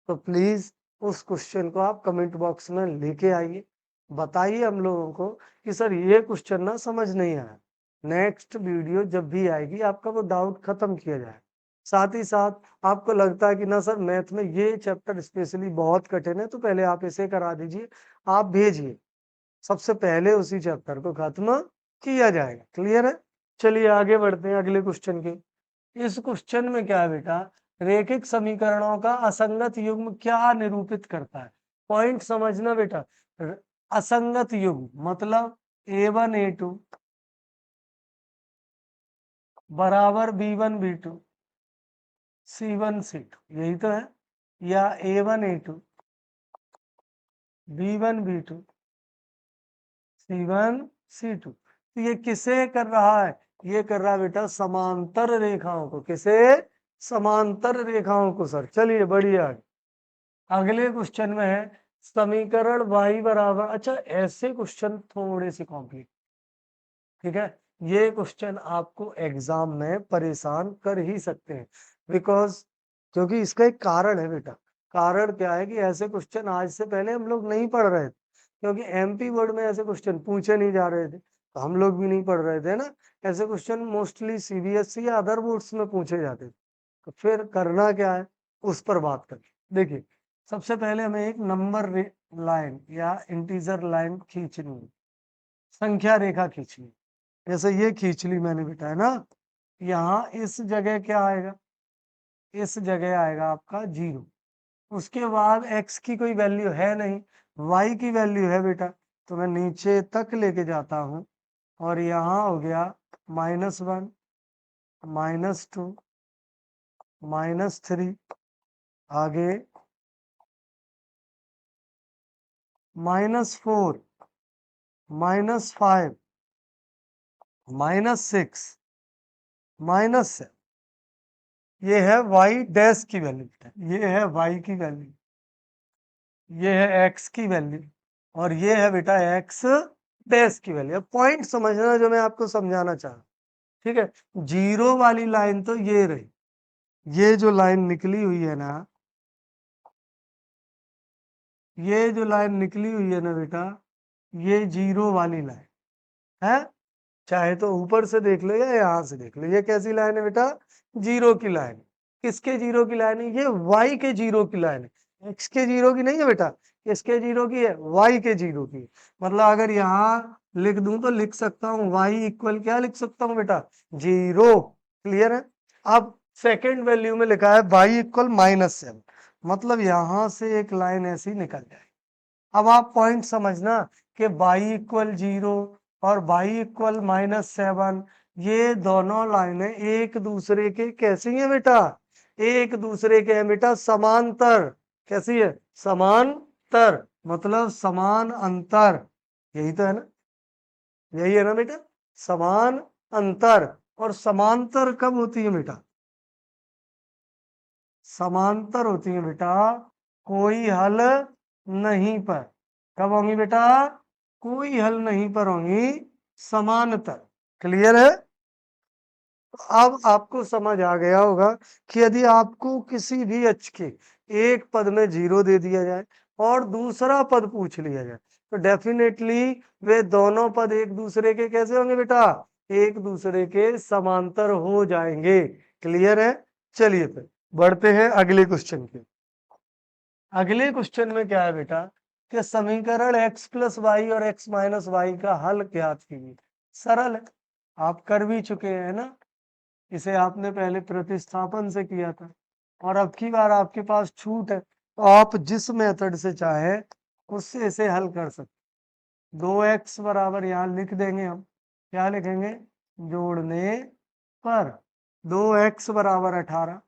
तो प्लीज उस क्वेश्चन को आप कमेंट बॉक्स में लेके आइए, बताइए हम लोगों को कि सर ये क्वेश्चन ना समझ नहीं आया। नेक्स्ट वीडियो जब भी आएगी आपका वो डाउट खत्म किया जाए। साथ ही साथ आपको लगता है कि ना सर मैथ में ये चैप्टर स्पेशली बहुत कठिन है, तो पहले आप इसे करा दीजिए, आप भेजिए, सबसे पहले उसी चैप्टर को खत्म किया जाएगा। क्लियर है? चलिए आगे बढ़ते हैं अगले क्वेश्चन के। इस क्वेश्चन में क्या है बेटा, रेखिक समीकरणों का असंगत युग्म क्या निरूपित करता है। पॉइंट समझना बेटा, असंगत युग्म मतलब a1 a2 बराबर b1 b2 c1 c2, यही तो है। या a1 a2 b1 b2 c1 c2, तो ये किसे कर रहा है? ये कर रहा है बेटा समांतर रेखाओं को। किसे? समांतर रेखाओं को सर। चलिए बढ़िया, अगले क्वेश्चन में है समीकरण y बराबर, अच्छा ऐसे क्वेश्चन थोड़े से कॉम्प्लिकेट, ठीक है, ये क्वेश्चन आपको एग्जाम में परेशान कर ही सकते हैं, बिकॉज क्योंकि इसका एक कारण है बेटा। कारण क्या है कि ऐसे क्वेश्चन आज से पहले हम लोग नहीं पढ़ रहे थे, क्योंकि एमपी बोर्ड में ऐसे क्वेश्चन पूछे नहीं जा रहे थे, तो हम लोग भी नहीं पढ़ रहे थे ना। ऐसे क्वेश्चन मोस्टली सीबीएसई या अदर बोर्ड्स में पूछे जाते थे। तो फिर करना क्या है, उस पर बात करें। देखिए, सबसे पहले हमें एक नंबर लाइन या इंटीजर लाइन खींचनी है, संख्या रेखा खींचनी है। जैसे ये खींच ली मैंने बेटा, है ना। यहाँ इस जगह क्या आएगा, इस जगह आएगा आपका 0। उसके बाद x की कोई वैल्यू है नहीं, y की वैल्यू है बेटा, तो मैं नीचे तक लेके जाता हूं और यहाँ हो गया -1, -2, -3, आगे -4, -5, -6, -7। ये है y डैश की वैल्यू बेटा, ये है y की वैल्यू, ये है x की वैल्यू, और ये है बेटा x डैश की वैल्यू। पॉइंट समझना जो मैं आपको समझाना चाह रहा हूं, ठीक है। 0 वाली लाइन तो ये रही, ये जो लाइन निकली हुई है ना, ये जो लाइन निकली हुई है ना बेटा, ये 0 वाली लाइन है। चाहे तो ऊपर से देख लो या यहाँ से देख लो, ये कैसी लाइन है बेटा, 0 की लाइन। किसके 0 की लाइन है, ये y के 0 की लाइन है, x के 0 की नहीं है बेटा, किसके 0 की है, y के 0 की। मतलब अगर यहाँ लिख दूं तो लिख सकता हूँ y इक्वल क्या लिख सकता हूँ बेटा, 0। क्लियर है। अब सेकेंड वैल्यू में लिखा है y इक्वल -7, मतलब यहां से एक लाइन ऐसी निकल जाए। अब आप पॉइंट समझना कि y इक्वल 0 और y इक्वल -7, ये दोनों लाइनें एक दूसरे के कैसी हैं बेटा, एक दूसरे के हैं बेटा समांतर। कैसी है, समांतर, मतलब समान अंतर। यही तो है ना, यही है ना बेटा, समान अंतर। और समांतर कब होती है बेटा, समांतर होती है बेटा कोई हल नहीं पर। कब होंगी बेटा, कोई हल नहीं पर होंगी, समांतर। क्लियर है। तो अब आपको समझ आ गया होगा कि यदि आपको किसी भी अक्ष के एक पद में 0 दे दिया जाए और दूसरा पद पूछ लिया जाए, तो डेफिनेटली वे दोनों पद एक दूसरे के कैसे होंगे बेटा, एक दूसरे के समांतर हो जाएंगे। क्लियर है। चलिए फिर बढ़ते हैं अगले क्वेश्चन की। अगले क्वेश्चन में क्या है बेटा, कि समीकरण x प्लस वाई और x माइनस वाई का हल ज्ञात कीजिए। सरल है, आप कर भी चुके हैं ना, इसे आपने पहले प्रतिस्थापन से किया था, और अब की बार आपके पास छूट है, तो आप जिस मेथड से चाहे उससे इसे हल कर सकते। 2x बराबर यहाँ लिख देंगे हम, क्या लिखेंगे, जोड़ने पर 2x बराबर 18,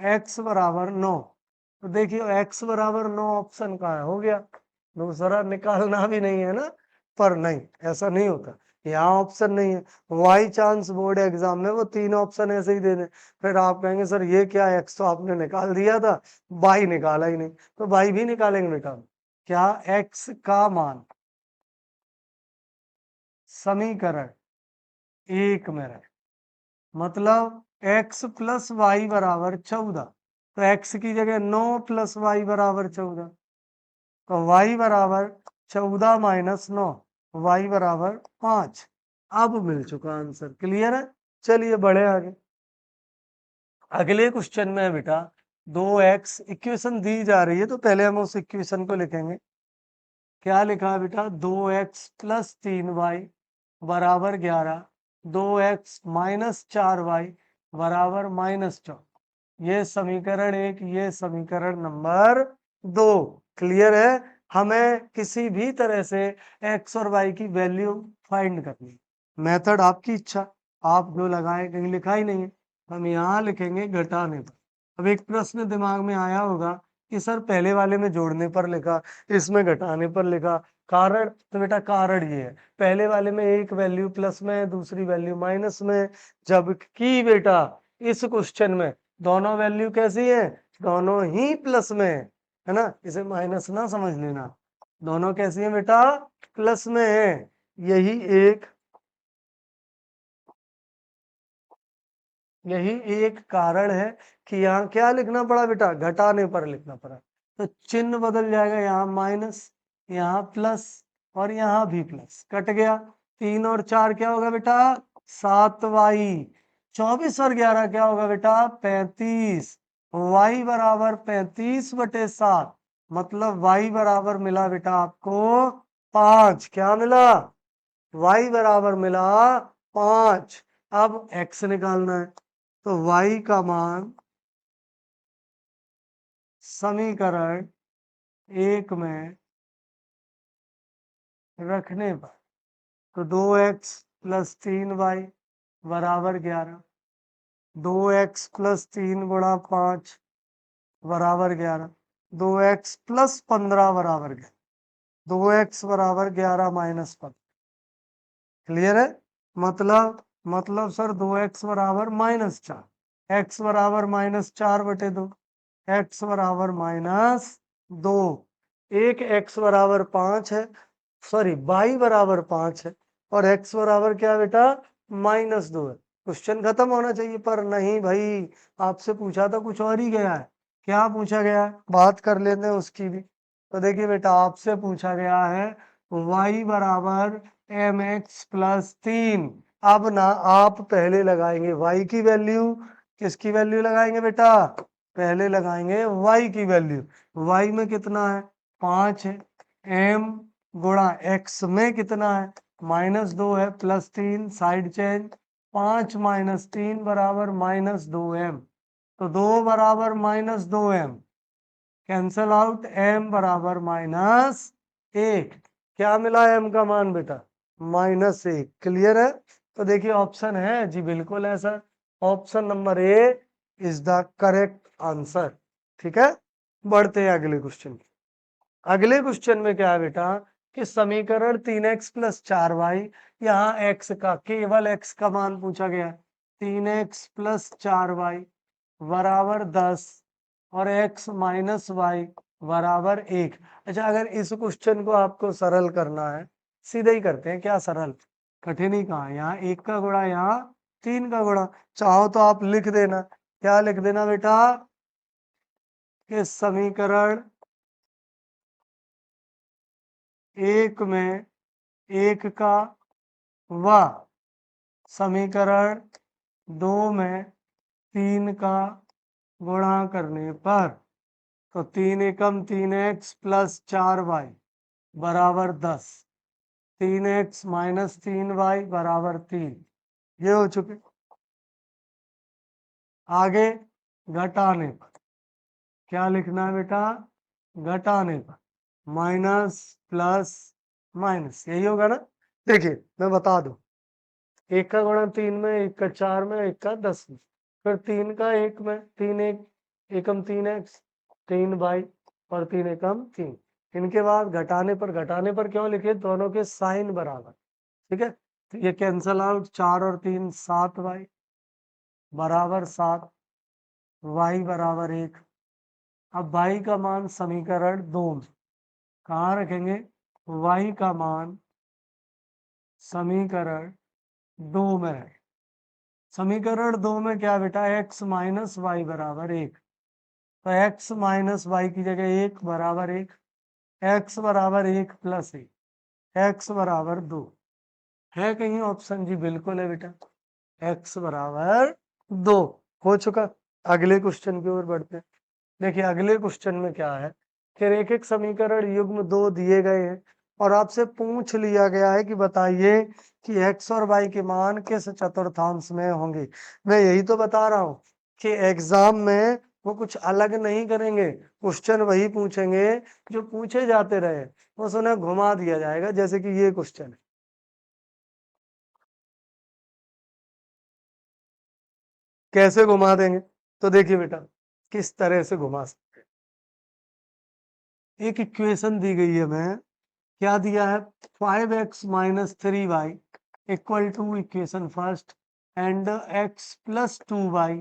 x बराबर 9। तो देखिए x बराबर 9 ऑप्शन का है, हो गया। दूसरा निकालना भी नहीं है ना, पर नहीं, ऐसा नहीं होता, यहाँ ऑप्शन नहीं है। वाई चांस बोर्ड एग्जाम में वो 3 ऑप्शन ऐसे ही दे दे, फिर आप कहेंगे सर ये क्या है, x तो आपने निकाल दिया था, बाई निकाला ही नहीं, तो बाई भी निकालेंगे बेटा। क्या, x का मान समीकरण 1 में रहे, मतलब x प्लस वाई बराबर 14, तो x की जगह 9 प्लस वाई बराबर 14, तो y बराबर 14 माइनस 9, y बराबर 5। अब मिल चुका आंसर। क्लियर है। चलिए बढ़े आगे। अगले क्वेश्चन में है बेटा 2x, इक्वेशन दी जा रही है तो पहले हम उस इक्वेशन को लिखेंगे। क्या लिखा है बेटा, 2x प्लस 3y बराबर 11, 2x माइनस 4y बराबर -14। ये समीकरण 1, ये समीकरण नंबर 2। क्लियर है। हमें किसी भी तरह से x और y की वैल्यू फाइंड करनी, मेथड आपकी इच्छा, आप जो लगाए, कहीं लिखा ही नहीं है, हम यहाँ लिखेंगे घटाने पर। अब एक प्रश्न दिमाग में आया होगा कि सर पहले वाले में जोड़ने पर लिखा, इसमें घटाने पर लिखा, कारण, तो बेटा कारण ये है, पहले वाले में एक वैल्यू प्लस में है, दूसरी वैल्यू माइनस में है, जबकि बेटा इस क्वेश्चन में दोनों वैल्यू कैसी है, दोनों ही प्लस में है ना, इसे माइनस ना समझ लेना, दोनों कैसी है बेटा, प्लस में है। यही एक यही एक कारण है कि यहाँ क्या लिखना पड़ा बेटा, घटाने पर लिखना पड़ा। तो चिन्ह बदल जाएगा, यहाँ माइनस, यहाँ प्लस और यहाँ भी प्लस, कट गया। 3 और 4 क्या होगा बेटा, 7y। 24 और 11 क्या होगा बेटा, 35। y बराबर 35/7, मतलब y बराबर मिला बेटा आपको 5। क्या मिला, y बराबर मिला 5। अब x निकालना है, तो y का मान समीकरण 1 में रखने पर, तो 2x प्लस 3y बराबर 11, 2x प्लस 3 गुणा 5 बराबर 11, 2x प्लस 15 बराबर 11, 2x बराबर 11 माइनस 15। क्लियर है, मतलब सर 2x बराबर -4, x बराबर -4/2, x बराबर -2। एक x बराबर 5 है, सॉरी y बराबर 5 है, और x बराबर क्या बेटा, -2 है। क्वेश्चन खत्म होना चाहिए, पर नहीं भाई, आपसे पूछा था कुछ और ही गया है। क्या पूछा गया है, बात कर लेते हैं उसकी भी। तो देखिए बेटा, आपसे पूछा गया है y बराबर mx प्लस 3। अब ना आप पहले लगाएंगे y की वैल्यू, किसकी वैल्यू लगाएंगे बेटा, पहले लगाएंगे y की वैल्यू। y में कितना है, 5 है, m गुणा x में कितना है, -2 है, +3 साइड चेंज, 5 माइनस 3 बराबर -2m, तो 2 बराबर -2m, कैंसल आउट, m बराबर -1। क्या मिला m का मान बेटा, -1। क्लियर है, तो देखिए ऑप्शन है जी, बिल्कुल है sir, option number A is the correct answer. ठीक है, बढ़ते हैं अगले क्वेश्चन। अगले क्वेश्चन में क्या है बेटा, कि समीकरण 3x प्लस 4y, यहाँ x का, केवल x का मान पूछा गया, 3x प्लस 4y बराबर 10 और x माइनस वाई बराबर 1। अच्छा, अगर इस क्वेश्चन को आपको सरल करना है, सीधे ही करते हैं, क्या सरल, कठिन ही कहा, यहाँ 1 का गुणा, यहाँ 3 का गुणा। चाहो तो आप लिख देना, क्या लिख देना बेटा, कि समीकरण 1 में 1 का व समीकरण 2 में 3 का गुणा करने पर, तो 3 एकम 3x प्लस 4y बराबर 10, 3x माइनस 3y बराबर 3, ये हो चुके। आगे घटाने पर क्या लिखना है बेटा, घटाने पर माइनस प्लस माइनस, यही होगा ना। देखिए मैं बता दूं, 1 का गुणा 3 में, 1 का 4 में, 1 का 10 में, फिर 3 का 1 में, 3 1 एकम 3x, 3y और 3 एकम 3। इनके बाद घटाने पर क्यों लिखे, दोनों के साइन बराबर। ठीक है, तो ये कैंसल आउट, 4 और 3 7y बराबर 7, y बराबर 1। अब y का मान समीकरण 2 में कहाँ रखेंगे, y का मान समीकरण 2 में रखें। समीकरण 2 में क्या बेटा, x माइनस वाई बराबर 1, तो x माइनस वाई की जगह 1 बराबर 1, x बराबर 1 प्लस 1, x बराबर 2 है कहीं ऑप्शन, जी बिल्कुल है बेटा, x बराबर 2 हो चुका। अगले क्वेश्चन की ओर बढ़ते हैं। देखिए अगले क्वेश्चन में क्या है, कि रेखिक समीकरण युग्म 2 दिए गए हैं और आपसे पूछ लिया गया है कि बताइए कि x और y के मान किस चतुर्थांश में होंगे। मैं यही तो बता रहा हूं कि एग्जाम में वो कुछ अलग नहीं करेंगे, क्वेश्चन वही पूछेंगे जो पूछे जाते रहे, बस उन्हें घुमा दिया जाएगा, जैसे कि ये क्वेश्चन है। कैसे घुमा देंगे, तो देखिए बेटा किस तरह से घुमा सकते हैं। एक इक्वेशन दी गई है, मैं क्या दिया है, 5x minus 3y equal to equation first and x plus 2y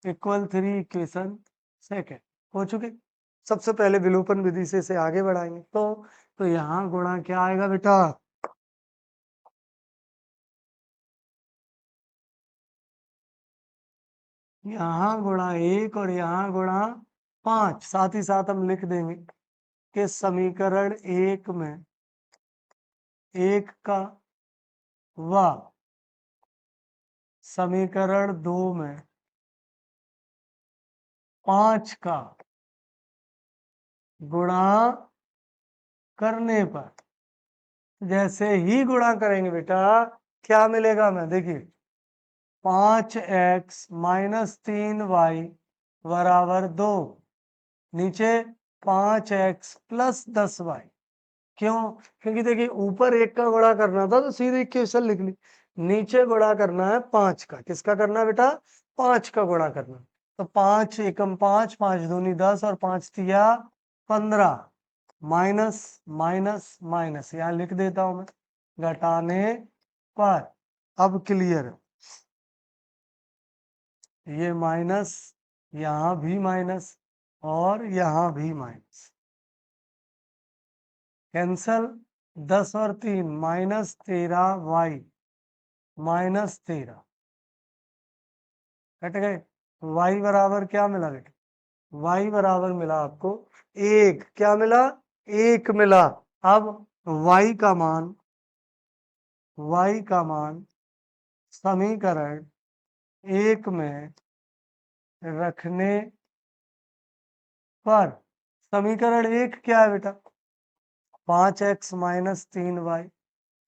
equal 3 equation second हो चुके। सबसे पहले विलोपन विधि से इसे आगे बढ़ाएंगे, तो यहाँ गुणा क्या आएगा बेटा, यहाँ गुणा 1 और यहाँ गुणा 5। साथ ही साथ हम लिख देंगे कि समीकरण 1 में 1 का व समीकरण 2 में 5 का गुणा करने पर, जैसे ही गुणा करेंगे बेटा क्या मिलेगा हमें, देखिए 5x माइनस 3y बराबर 2, नीचे 5x प्लस 10y। क्यों? क्योंकि देखिए ऊपर 1 का गुणा करना था तो सीधे इक्वेशन लिख ली, नीचे गुणा करना है 5 का। किसका करना है बेटा? 5 का गुणा करना। तो 5 एकम 5, 5 दूनी 10 और 5 तिया 15, माइनस माइनस माइनस यहाँ लिख देता हूं मैं घटाने पर। अब क्लियर है, ये माइनस, यहां भी माइनस और यहां भी माइनस, कैंसल। 10 और 3 माइनस 13y माइनस 13 कट गए। y बराबर क्या मिला बेटा? y बराबर मिला आपको 1। क्या मिला? 1 मिला। अब y का मान, y का मान समीकरण 1 में रखने पर, समीकरण 1 क्या है बेटा? 5x माइनस 3y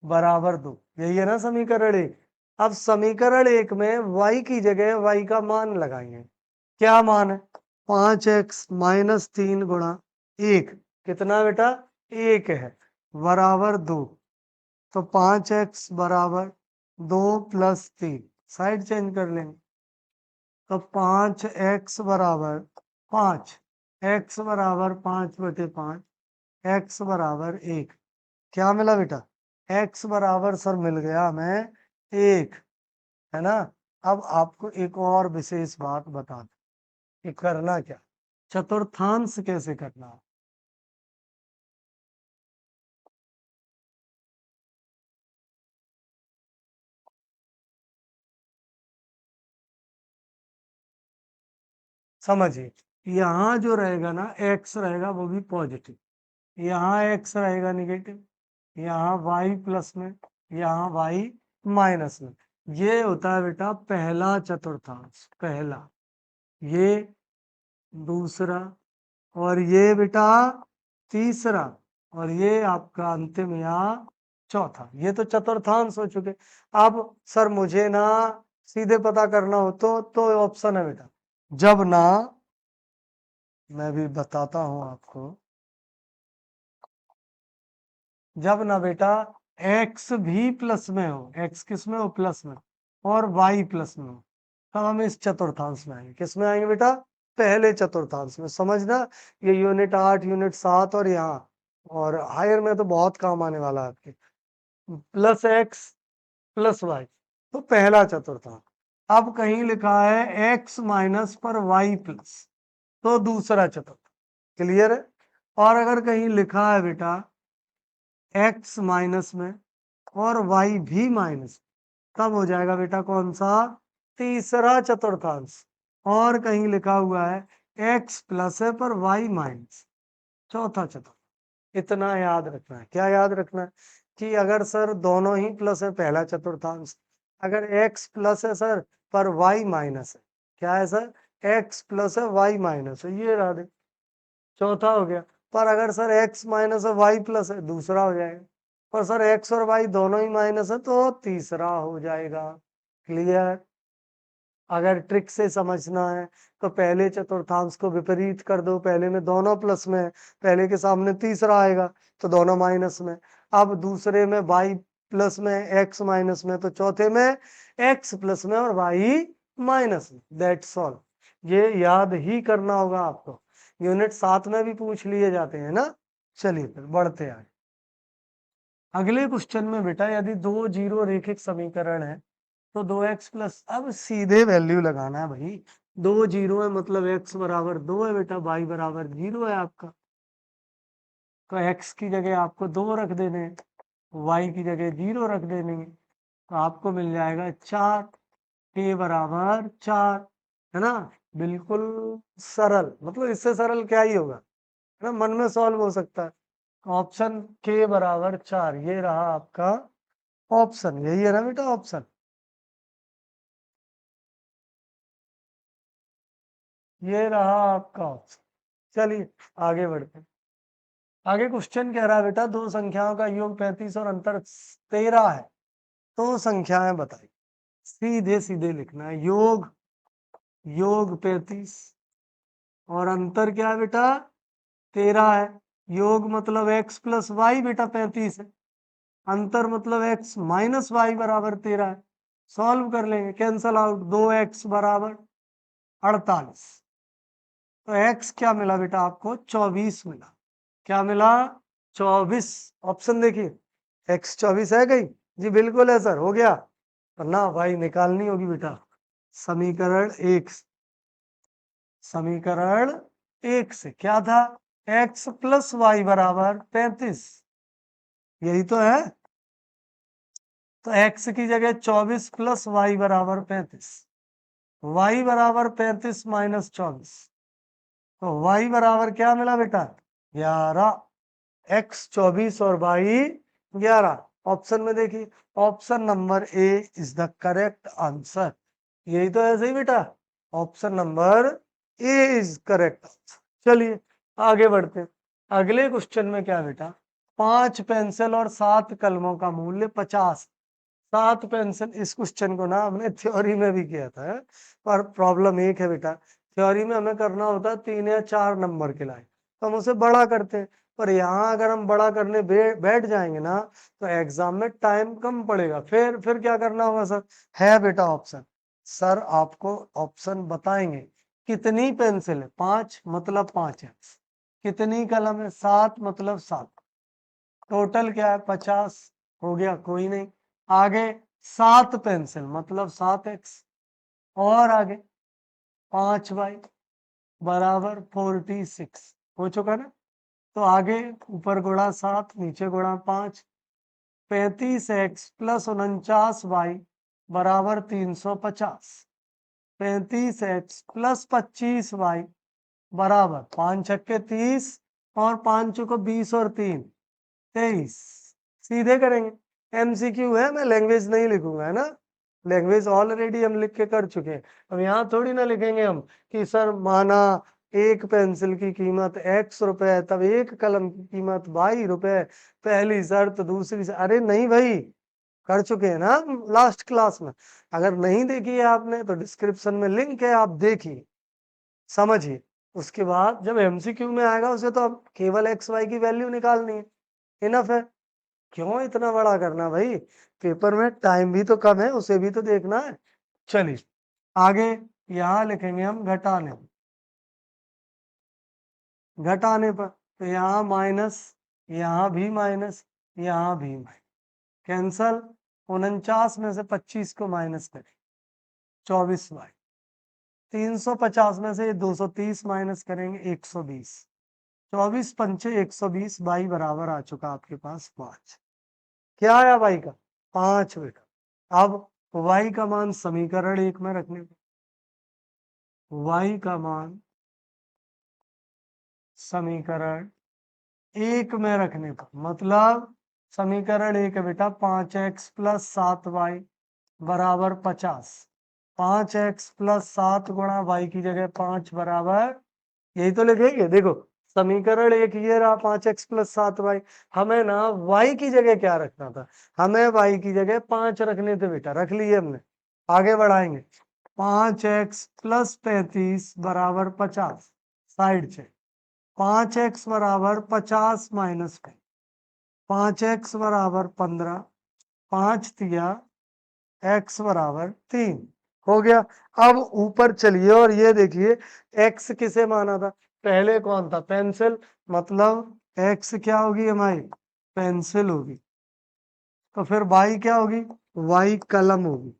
बराबर 2, यही है ना समीकरण 1। अब समीकरण 1 में y की जगह y का मान लगाएंगे। क्या मान है? 5x माइनस 3 गुणा 1, कितना बेटा? 1 है, बराबर 2। तो 5x बराबर 2 प्लस 3, साइड चेंज कर लेंगे। तो 5x बराबर 5, x बराबर 5/5, x बराबर 1। क्या मिला बेटा? x बराबर सर मिल गया हमें 1, है ना। अब आपको एक और विशेष बात बता दूं कि करना क्या, चतुर्थांश कैसे करना है। समझिए, यहाँ जो रहेगा ना x रहेगा वो भी पॉजिटिव, यहाँ x रहेगा निगेटिव, यहाँ y प्लस में, यहाँ y माइनस में। ये होता है बेटा पहला चतुर्थांश, पहला, ये दूसरा, और ये बेटा तीसरा, और ये आपका अंतिम या चौथा। ये तो चतुर्थांश हो चुके। अब सर मुझे ना सीधे पता करना हो तो ऑप्शन है बेटा, जब ना, मैं भी बताता हूं आपको, जब ना बेटा x भी प्लस में हो, x किस में हो? प्लस में, और y प्लस में हो, तब हम इस चतुर्थांश में आएंगे। किस में आएंगे बेटा? पहले चतुर्थांश में। समझना, ये यूनिट 8, यूनिट 7 और यहाँ और हायर में तो बहुत काम आने वाला है आपके। प्लस x प्लस y, तो पहला चतुर्थांश। अब कहीं लिखा है x माइनस पर y प्लस, तो दूसरा चतुर्थांश। क्लियर है? और अगर कहीं लिखा है बेटा x माइनस में और y भी माइनस, तब हो जाएगा बेटा कौन सा? तीसरा चतुर्थांश। और कहीं लिखा हुआ है x प्लस है पर y माइनस, चौथा चतुर्थांश। इतना याद रखना है। क्या याद रखना है? कि अगर सर दोनों ही प्लस है, पहला चतुर्थांश। अगर x प्लस है सर पर y माइनस है, क्या है सर? x प्लस है y माइनस है, ये रहा दे, चौथा हो गया। पर अगर सर x माइनस है y प्लस है, दूसरा हो जाएगा। पर सर x और y दोनों ही माइनस है तो तीसरा हो जाएगा। क्लियर? अगर ट्रिक से समझना है तो पहले चतुर्थांश को विपरीत कर दो, पहले में दोनों प्लस में है, पहले के सामने तीसरा आएगा तो दोनों माइनस में। अब दूसरे में y प्लस में, x माइनस में, तो चौथे में x प्लस में और y माइनस में। That's all. ये याद ही करना होगा आपको, यूनिट 7 में भी पूछ लिए जाते हैं ना। चलिए फिर बढ़ते आगे। अगले क्वेश्चन में बेटा यदि दो जीरो रेखिक समीकरण है तो 2x प्लस, अब सीधे वैल्यू लगाना है भाई। दो जीरो है मतलब x बराबर 2 है बेटा, y बराबर 0 है आपका, तो x की जगह आपको 2 रख देने हैं, y की जगह 0 रख देने हैं, तो आपको मिल जाएगा 4, k बराबर 4। है ना, बिल्कुल सरल, मतलब इससे सरल क्या ही होगा, है ना, मन में सॉल्व हो सकता है। ऑप्शन के बराबर 4, ये रहा आपका ऑप्शन, यही है ना बेटा ऑप्शन, ये रहा आपका ऑप्शन। चलिए आगे बढ़ते हैं। आगे क्वेश्चन कह रहा है बेटा दो संख्याओं का योग 35 और अंतर 13 है, तो संख्याएं बताइए। सीधे सीधे लिखना है, योग 35 और अंतर क्या है बेटा 13 है। योग मतलब x प्लस वाई बेटा 35 है, अंतर मतलब x माइनस वाई बराबर 13 है। सॉल्व कर लेंगे, कैंसल आउट, 2x बराबर 48। तो x क्या मिला बेटा आपको 24 मिला। क्या मिला 24। ऑप्शन देखिए, x 24 है कहीं, जी बिल्कुल है सर, हो गया। पर ना भाई निकालनी होगी बेटा, समीकरण एक, समीकरण एक से क्या था, x प्लस वाई बराबर 35, यही तो है। तो x की जगह 24 प्लस वाई बराबर 35, y बराबर 35 माइनस 24, तो y बराबर क्या मिला बेटा 11। x 24 और y 11। ऑप्शन में देखिए, option number A is the correct answer, यही तो है सही बेटा, option number A is correct answer. चलिए आगे बढ़ते हैं। अगले क्वेश्चन में क्या बेटा, 5 पेंसिल और 7 कलमों का मूल्य 50। 7 पेंसिल, इस क्वेश्चन को ना हमने थ्योरी में भी किया था, पर प्रॉब्लम एक है बेटा, थ्योरी में हमें करना होता है 3 या 4 नंबर के लाए, तो हम उसे बड़ा करते हैं। पर यहाँ अगर हम बड़ा करने बैठ जाएंगे ना, तो एग्जाम में टाइम कम पड़ेगा, फिर क्या करना होगा सर, है बेटा ऑप्शन, सर आपको ऑप्शन बताएंगे। कितनी पेंसिल है, 5 मतलब 5 है, कितनी कलम है, 7 मतलब 7, टोटल क्या है 50, हो गया कोई नहीं। आगे 7 पेंसिल मतलब 7x, और आगे 5y बराबर 46, हो चुका ना। तो आगे ऊपर गुणा 7 नीचे गुणा 5, 35x प्लस 49y बराबर 350, 35x प्लस 25y बराबर 5 छक्के 30 और 5 चौको 20 और 3 23। सीधे करेंगे, एमसीक्यू है, मैं लैंग्वेज नहीं लिखूंगा, है ना, लैंग्वेज ऑलरेडी हम लिख के कर चुके हैं। अब यहाँ थोड़ी ना लिखेंगे हम कि सर माना एक पेंसिल की कीमत x रुपए, तब एक कलम की कीमत y रुपए, पहली शर्त दूसरी शर्त, अरे नहीं भाई, कर चुके हैं ना लास्ट क्लास में। अगर नहीं देखी है आपने तो डिस्क्रिप्शन में लिंक है, आप देखिए समझिए। उसके बाद जब एमसीक्यू में आएगा उसे तो अब केवल एक्स वाई की वैल्यू निकालनी है, इनफ है। क्यों इतना बड़ा करना भाई, पेपर में टाइम भी तो कम है, उसे भी तो देखना है। चलिए आगे यहां लिखेंगे हम घटाने, घटाने पर तो यहाँ माइनस, यहाँ भी माइनस, यहाँ भी माइनस, कैंसल, 49 में से 25 को माइनस करें, 24y, 350 में से 230 माइनस करेंगे 120, 24 पंचे 120, बाई बराबर आ चुका आपके पास 5। क्या आया बाई का 5 बेटा। अब y का मान समीकरण एक में रखने पर, y का मान समीकरण एक में रखने पर मतलब समीकरण एक है बेटा 5x प्लस 7y बराबर 50, 5x प्लस 7 गुणा y की जगह 5 बराबर, यही तो लिखेंगे। देखो समीकरण एक ये रहा 5x प्लस 7y, हमें ना y की जगह क्या रखना था, हमें y की जगह 5 रखने थे बेटा, रख लिए हमने। आगे बढ़ाएंगे, 5x प्लस 35 बराबर 50, साइड से 5x बराबर 50 माइनस 5x बराबर 15, 5 दिया x बराबर 3, हो गया। अब ऊपर चलिए और ये देखिए x किसे माना था, पहले कौन था पेंसिल, मतलब x क्या होगी हमारी पेंसिल होगी, तो फिर y क्या होगी, y कलम होगी,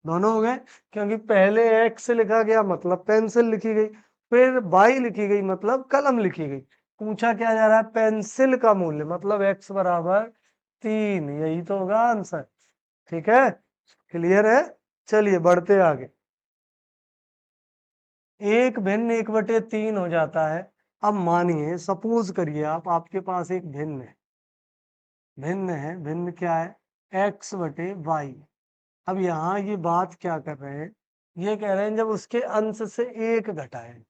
दोनों हो गए। क्योंकि पहले x लिखा गया मतलब पेंसिल लिखी गई, फिर y लिखी गई मतलब कलम लिखी गई। पूछा क्या जा रहा है, पेंसिल का मूल्य मतलब x बराबर 3, यही तो होगा आंसर। ठीक है, क्लियर है। चलिए बढ़ते आगे। एक भिन्न 1/3 हो जाता है। अब मानिए, सपोज करिए आप, आपके पास एक भिन्न है, भिन्न क्या है, x/y। अब यहाँ ये बात क्या कर रहे हैं, ये कह रहे हैं जब उसके अंश से एक घटाए।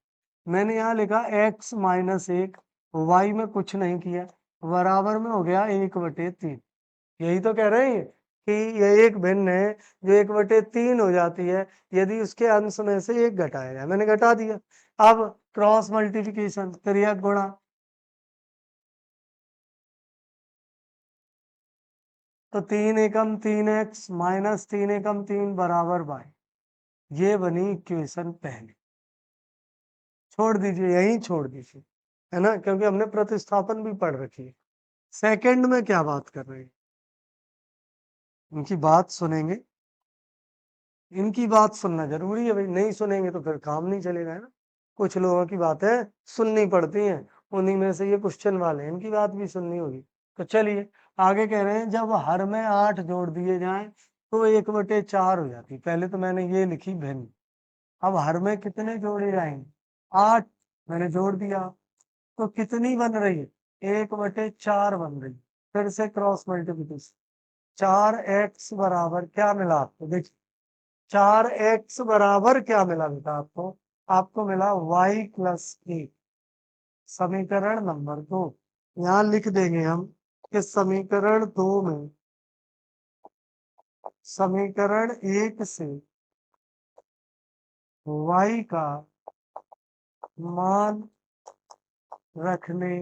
मैंने यहाँ लिखा x-1, y में कुछ नहीं किया, बराबर में हो गया 1/3। यही तो कह रहे हैं कि ये एक भिन्न है जो 1/3 हो जाती है यदि उसके अंश में से एक घटाया जाए। मैंने घटा दिया। अब क्रॉस मल्टीप्लिकेशन, क्रिया गुणा, तो 3 एकम 3x माइनस 3 एकम 3 बराबर y। ये बनी इक्वेशन पहली। छोड़ दीजिए, यहीं छोड़ दीजिए, है ना, क्योंकि हमने प्रतिस्थापन भी पढ़ रखी है। सेकंड में क्या बात कर रहे हैं, इनकी बात सुनेंगे, इनकी बात सुनना जरूरी है भाई, नहीं सुनेंगे तो फिर काम नहीं चलेगा, है ना। कुछ लोगों की बातें सुननी पड़ती हैं, उन्हीं में से ये क्वेश्चन वाले हैं, इनकी बात भी सुननी होगी। तो चलिए आगे कह रहे हैं, जब हर में 8 जोड़ दिए जाएं तो 1/4 हो जाती। पहले तो मैंने ये लिखी भिन्न। अब हर में कितने जोड़े जाएंगे, 8, मैंने जोड़ दिया, तो कितनी बन रही है, 1/4 बन रही है। फिर से क्रॉस मल्टीप्लिकेशन, 4x बराबर क्या मिला आपको, देखिए 4x बराबर क्या मिला बेटा आपको, आपको मिला y+1। समीकरण नंबर 2, यहाँ लिख देंगे हम कि समीकरण 1 से y का मान रखने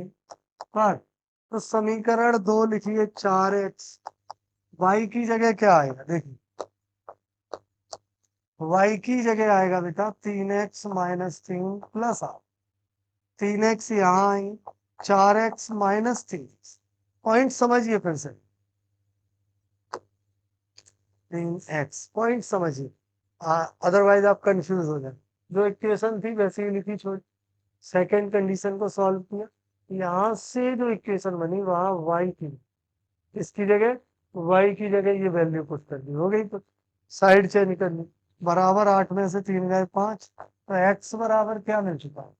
पर, तो समीकरण 2 लिखिए 4x, y की जगह क्या आएगा, देखिए y की जगह आएगा बेटा 3x माइनस 3 प्लस 8। 3x यहाँ आई, 4x माइनस 3। पॉइंट समझिए फिर से, 3x पॉइंट समझिए, अदरवाइज आप कंफ्यूज हो जाए। जो इक्वेशन थी वैसे ही लिखी, छोड़। सेकेंड कंडीशन को सॉल्व किया, यहाँ से जो इक्वेशन बनी वहां y थी, इसकी जगह y की जगह ये वैल्यू पुट कर दी, हो गई। तो साइड चेंज कर ली, बराबर 8 में से 3 गए 5, तो x बराबर क्या मिल चुका है,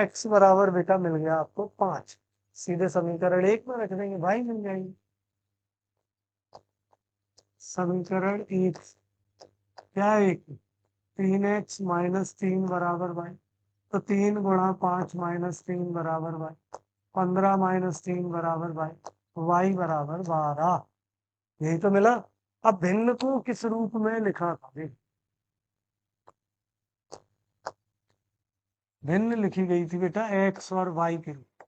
x बराबर बेटा मिल गया आपको 5। सीधे समीकरण 1 में रख देंगे, भाई मिल जाएंगे। समीकरण 1 क्या है, 3x माइनस 3 बराबर y, तो 3 × 5 माइनस 3 बराबर y, 15 माइनस 3 बराबर y बराबर 12। यही तो मिला। अब भिन्न को किस रूप में लिखा था, भिन्न लिखी गई थी बेटा x और y के रूप,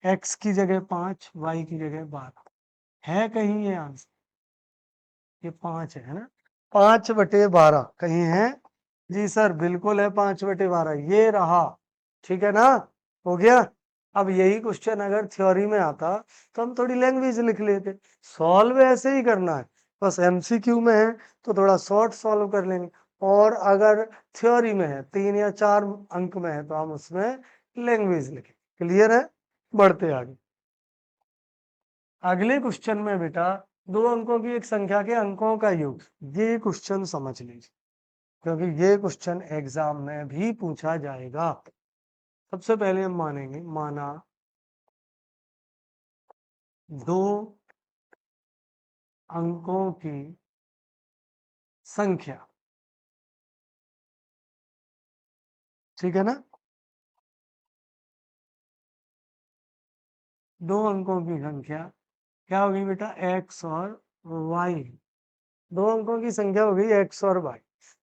x की जगह 5, y की जगह 12। है कहीं ये आंसर, ये 5 है ना, 5/12 कहीं है, जी सर बिल्कुल है 5/12, ये रहा, ठीक है ना, हो गया। अब यही क्वेश्चन अगर थ्योरी में आता तो हम थोड़ी लैंग्वेज लिख लेते, सॉल्व ऐसे ही करना है, बस एमसीक्यू में है तो थोड़ा शॉर्ट सॉल्व कर लेंगे, और अगर थ्योरी में है 3 या 4 अंक में है तो हम उसमें लैंग्वेज लिखें। क्लियर है, बढ़ते आगे। अगले क्वेश्चन में बेटा 2 अंकों की एक संख्या के अंकों का योग, ये क्वेश्चन समझ लीजिए क्योंकि ये क्वेश्चन एग्जाम में भी पूछा जाएगा। सबसे पहले हम मानेंगे, माना 2 अंकों की संख्या, ठीक है ना, 2 अंकों की संख्या क्या होगी बेटा, x और y। 2 अंकों की संख्या हो गई x और y।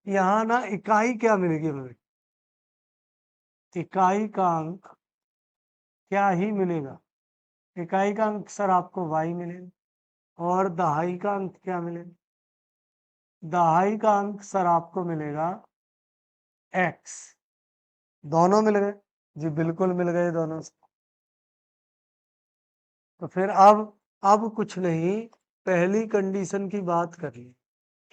यहाँ ना इकाई क्या मिलेगी हमें, इकाई का अंक क्या ही मिलेगा, इकाई का अंक सर आपको y मिलेगा, और दहाई का अंक क्या मिलेगा, दहाई का अंक सर आपको मिलेगा x। दोनों मिल गए, जी बिल्कुल मिल गए दोनों। तो फिर अब कुछ नहीं, पहली कंडीशन की बात कर ली।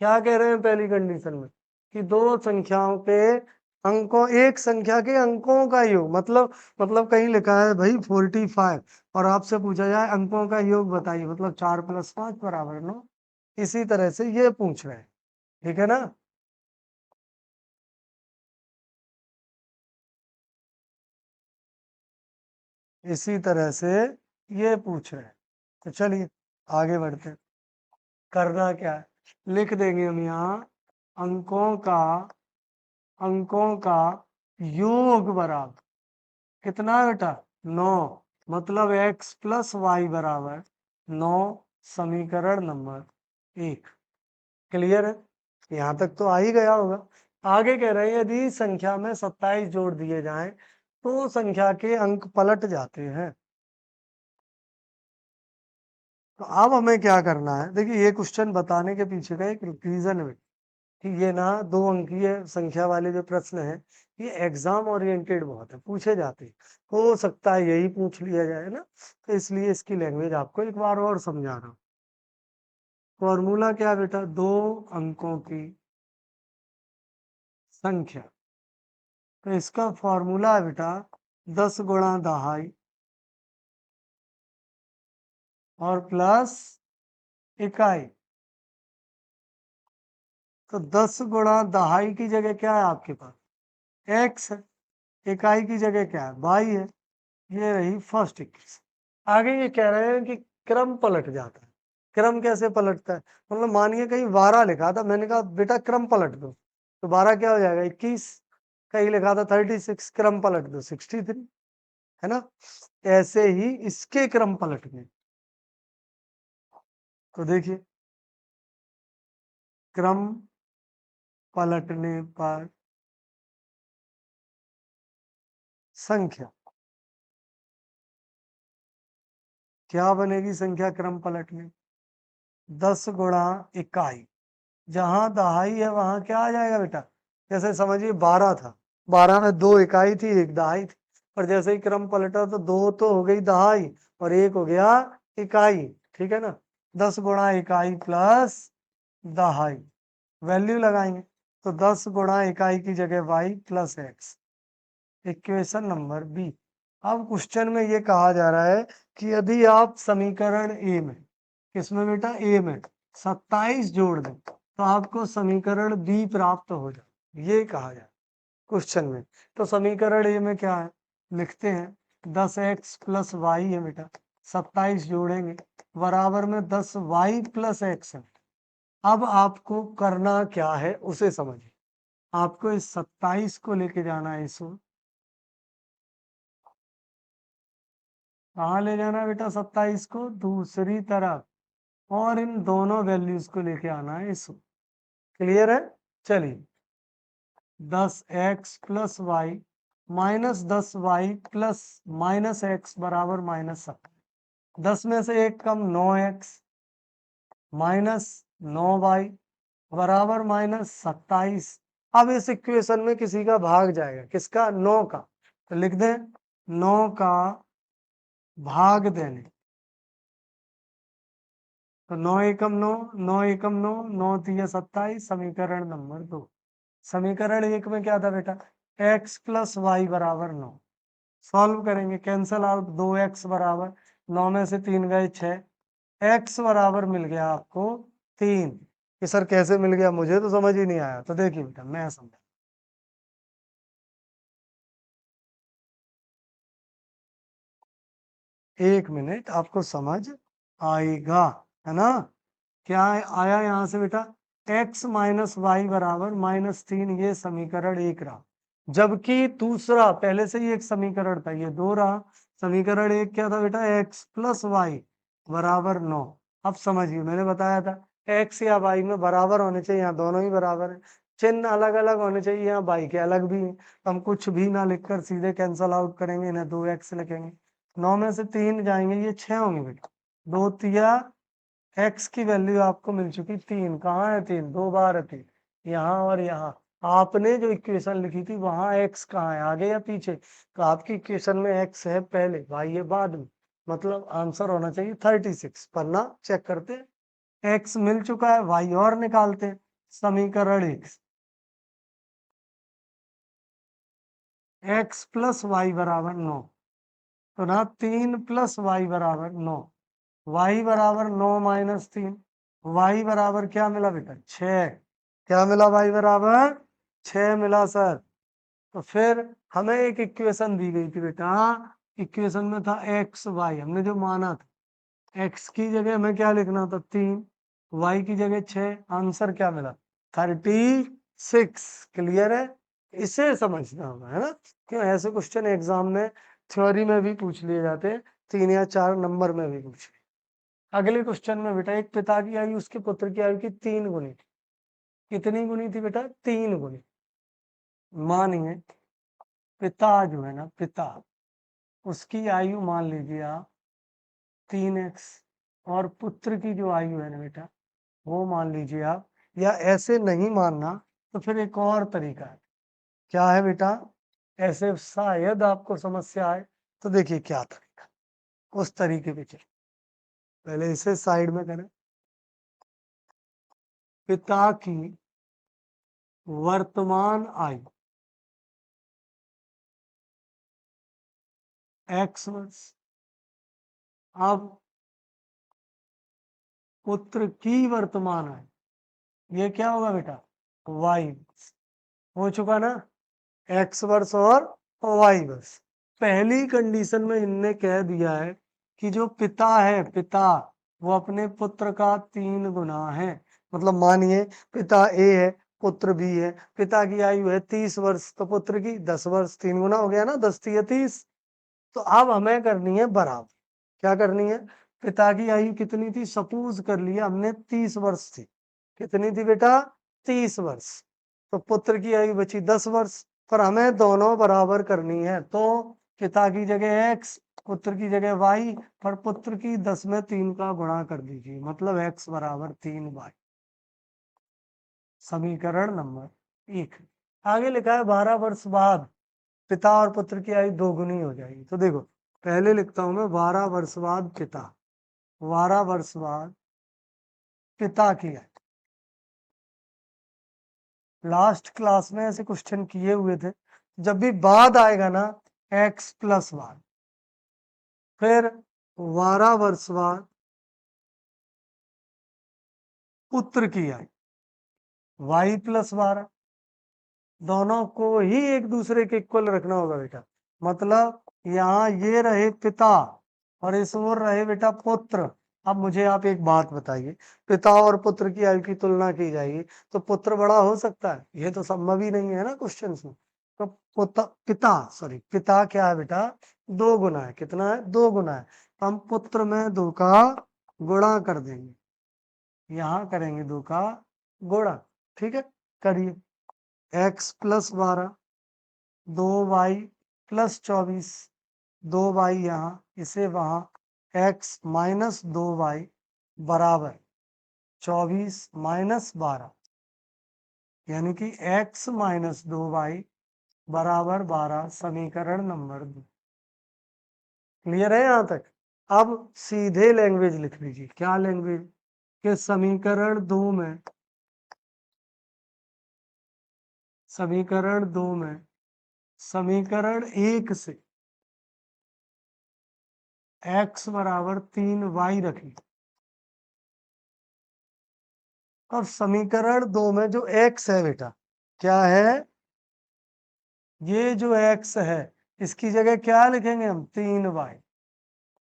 क्या कह रहे हैं पहली कंडीशन में, कि 2 संख्याओं के अंकों, एक संख्या के अंकों का योग, मतलब कहीं लिखा है भाई 45 और आपसे पूछा जाए अंकों का योग बताइए, मतलब 4 + 5 बराबर 9। इसी तरह से ये पूछ रहे हैं, ठीक है ना। इसी तरह से ये पूछ रहे हैं। तो चलिए आगे बढ़ते हैं। करना क्या है, लिख देंगे हम यहाँ अंकों का योग बराबर कितना है बेटा 9, मतलब x प्लस वाई बराबर 9, समीकरण नंबर 1। क्लियर है, यहाँ तक तो आ ही गया होगा। आगे कह रहे हैं यदि संख्या में 27 जोड़ दिए जाएं तो संख्या के अंक पलट जाते हैं। तो अब हमें क्या करना है, देखिए ये क्वेश्चन बताने के पीछे का एक रीजन है कि ये ना 2 अंकीय संख्या वाले जो प्रश्न है ये एग्जाम ओरिएंटेड बहुत है, पूछे जाते हैं। हो सकता है यही पूछ लिया जाए ना, तो इसलिए इसकी लैंग्वेज आपको एक बार और समझा रहा हूँ। फॉर्मूला क्या बेटा, 2 अंकों की संख्या, तो इसका फॉर्मूला है बेटा 10 गुणा दहाई और प्लस इकाई। तो 10 गुणा दहाई की जगह क्या है आपके पास, x है, इकाई की जगह क्या है, y है। ये रही फर्स्ट इक्वेशन। आगे ये कह रहे हैं कि क्रम पलट जाता है। क्रम कैसे पलटता है, मतलब मानिए कहीं 12 लिखा था, मैंने कहा बेटा क्रम पलट दो, तो 12 क्या हो जाएगा 21। कहीं लिखा था 36, क्रम पलट दो 63, है ना। ऐसे ही इसके क्रम पलट गए। तो देखिए क्रम पलटने पर संख्या क्या बनेगी, संख्या क्रम पलटने 10 गुणा इकाई, जहां दहाई है वहां क्या आ जाएगा बेटा, जैसे समझिए 12 था, 12 में 2 इकाई थी 1 दहाई थी, और जैसे ही क्रम पलटा तो 2 तो हो गई दहाई और 1 हो गया इकाई, ठीक है ना। 10 गुणा इकाई प्लस दहाई, वैल्यू लगाएंगे तो 10 गुणा इकाई की जगह y plus x, equation number B. अब क्वेश्चन में ये कहा जा रहा है कि यदि आप समीकरण ए में, किसमें बेटा ए में 27 जोड़ दें तो आपको समीकरण बी प्राप्त हो जाए, ये कहा जाए क्वेश्चन में। तो समीकरण ए में क्या है, लिखते हैं 10x प्लस वाई है बेटा, 27 जोड़ेंगे बराबर में 10y प्लस एक्स है। अब आपको करना क्या है उसे समझिए, आपको इस 27 को लेके जाना है, इसको कहाँ ले जाना है बेटा, 27 को दूसरी तरफ, और इन दोनों वैल्यूज को लेके आना है इसको। क्लियर है, चलिए 10x plus y minus 10y plus minus x बराबर -7। 10 में से 1 कम 9x माइनस 9y बराबर -27। अब इस इक्वेशन में किसी का भाग जाएगा, किसका, 9 का, तो लिख दें 9 का भाग देने, तो 9 एकम 9, 9 एकम 9, 9 तिया 27, समीकरण नंबर 2। समीकरण 1 में क्या था बेटा, x प्लस वाई बराबर 9, सॉल्व करेंगे कैंसल आउट, 2x बराबर 9 में से 3 गए 6, x बराबर मिल गया आपको 3। कि सर कैसे मिल गया, मुझे तो समझ ही नहीं आया, तो देखिए बेटा मैं समझा, 1 मिनट आपको समझ आएगा, है ना। क्या आया यहाँ से बेटा, x माइनस वाई बराबर -3, ये समीकरण 1 रहा। जबकि दूसरा पहले से ही एक समीकरण था, ये 2 रहा। समीकरण 1 क्या था बेटा, x प्लस वाई बराबर 9। अब समझिए मैंने बताया था x या y में बराबर होने चाहिए, यहाँ दोनों ही बराबर है, चिन्ह अलग अलग होने चाहिए, यहाँ y के अलग भी है। हम कुछ भी ना लिखकर सीधे कैंसल आउट करेंगे, इन्हें 2x लिखेंगे, 9 में से 3 जाएंगे, ये 6 होंगे बेटा, 2 तिया x की वैल्यू आपको मिल चुकी 3। कहाँ है 3, 2 बार है 3, यहाँ और यहाँ। आपने जो इक्वेशन लिखी थी वहां x कहाँ है, आगे या पीछे, तो आपकी इक्वेशन में x है पहले, y है बाद में, मतलब आंसर होना चाहिए 36। पन्ना चेक करते हैं, x मिल चुका है, y और निकालते हैं। समीकरण 1, x प्लस वाई बराबर 9, तो ना 3 प्लस वाई बराबर 9, y बराबर 9 माइनस 3, y बराबर क्या मिला बेटा 6। क्या मिला, y बराबर 6 मिला सर। तो फिर हमें एक इक्वेशन दी गई थी बेटा इक्वेशन में था एक्स वाई, हमने जो माना था एक्स की जगह हमें क्या लिखना था 3, वाई की जगह 6, आंसर क्या मिला 36। क्लियर है, इसे समझना होगा, है ना। क्यों ऐसे क्वेश्चन एग्जाम में थ्योरी में भी पूछ लिए जाते हैं, 3 या 4 नंबर में भी पूछ लिए। अगले क्वेश्चन में बेटा एक पिता की आयु उसके पुत्र की आयु की 3 गुनी थी। कितनी गुनी थी बेटा 3 गुनी। मानिए पिता जो है ना, पिता उसकी आयु मान लीजिए आप 3x, और पुत्र की जो आयु है ना बेटा वो मान लीजिए आप, या ऐसे नहीं मानना तो फिर एक और तरीका है। क्या है बेटा, ऐसे शायद आपको समस्या आए तो देखिए क्या तरीका, उस तरीके पे चलिए। पहले इसे साइड में करें। पिता की वर्तमान आयु x वर्ष, अब पुत्र की वर्तमान आयु ये क्या होगा बेटा y वर्ष। हो चुका ना, x वर्ष और y वर्ष। पहली कंडीशन में इनने कह दिया है कि जो पिता है, पिता वो अपने पुत्र का 3 गुना है। मतलब मानिए पिता ए है, पुत्र बी है, पिता की आयु है 30 वर्ष तो पुत्र की 10 वर्ष, 3 गुना हो गया ना, 10 3 30। तो अब हमें करनी है बराबर। क्या करनी है, पिता की आयु कितनी थी, सपोज कर लिया हमने 30 वर्ष थी। कितनी थी बेटा 30 वर्ष। तो पुत्र की आयु बची 10 वर्ष, पर हमें दोनों बराबर करनी है। तो पिता की जगह x, पुत्र की जगह y, पर पुत्र की 10 में 3 का गुणा कर दीजिए, मतलब x बराबर 3y। समीकरण नंबर 1। आगे लिखा है 12 वर्ष बाद पिता और पुत्र की आयु 2 गुनी हो जाएगी। तो देखो पहले लिखता हूं मैं 12 वर्ष बाद पिता, 12 वर्ष बाद पिता की आयु। लास्ट क्लास में ऐसे क्वेश्चन किए हुए थे, जब भी बाद आएगा ना x प्लस बाद, फिर 12 वर्ष बाद पुत्र की आयु y प्लस 12, दोनों को ही एक दूसरे के इक्वल रखना होगा बेटा। मतलब यहाँ ये रहे पिता और इस ओर रहे बेटा पुत्र। अब मुझे आप एक बात बताइए, पिता और पुत्र की आयु की तुलना की जाएगी तो पुत्र बड़ा हो सकता है, ये तो संभव ही नहीं है ना क्वेश्चन में। तो पिता क्या है बेटा 2 गुना है। कितना है 2 गुना है। तो हम पुत्र में 2 का गुणा कर देंगे, यहाँ करेंगे 2 का गुणा। ठीक है, करिए। x plus 12, 2y plus 24, 2y यहाँ इसे वहां, x माइनस 2y बराबर 24 माइनस 12, यानी कि x माइनस 2y बराबर 12, समीकरण नंबर 2। क्लियर है यहाँ तक। अब सीधे लैंग्वेज लिख लीजिए। क्या लैंग्वेज, के समीकरण 2 में, समीकरण 2 में समीकरण 1 से x बराबर 3y रखिए। और समीकरण 2 में जो x है बेटा, क्या है, ये जो x है इसकी जगह क्या लिखेंगे हम 3y,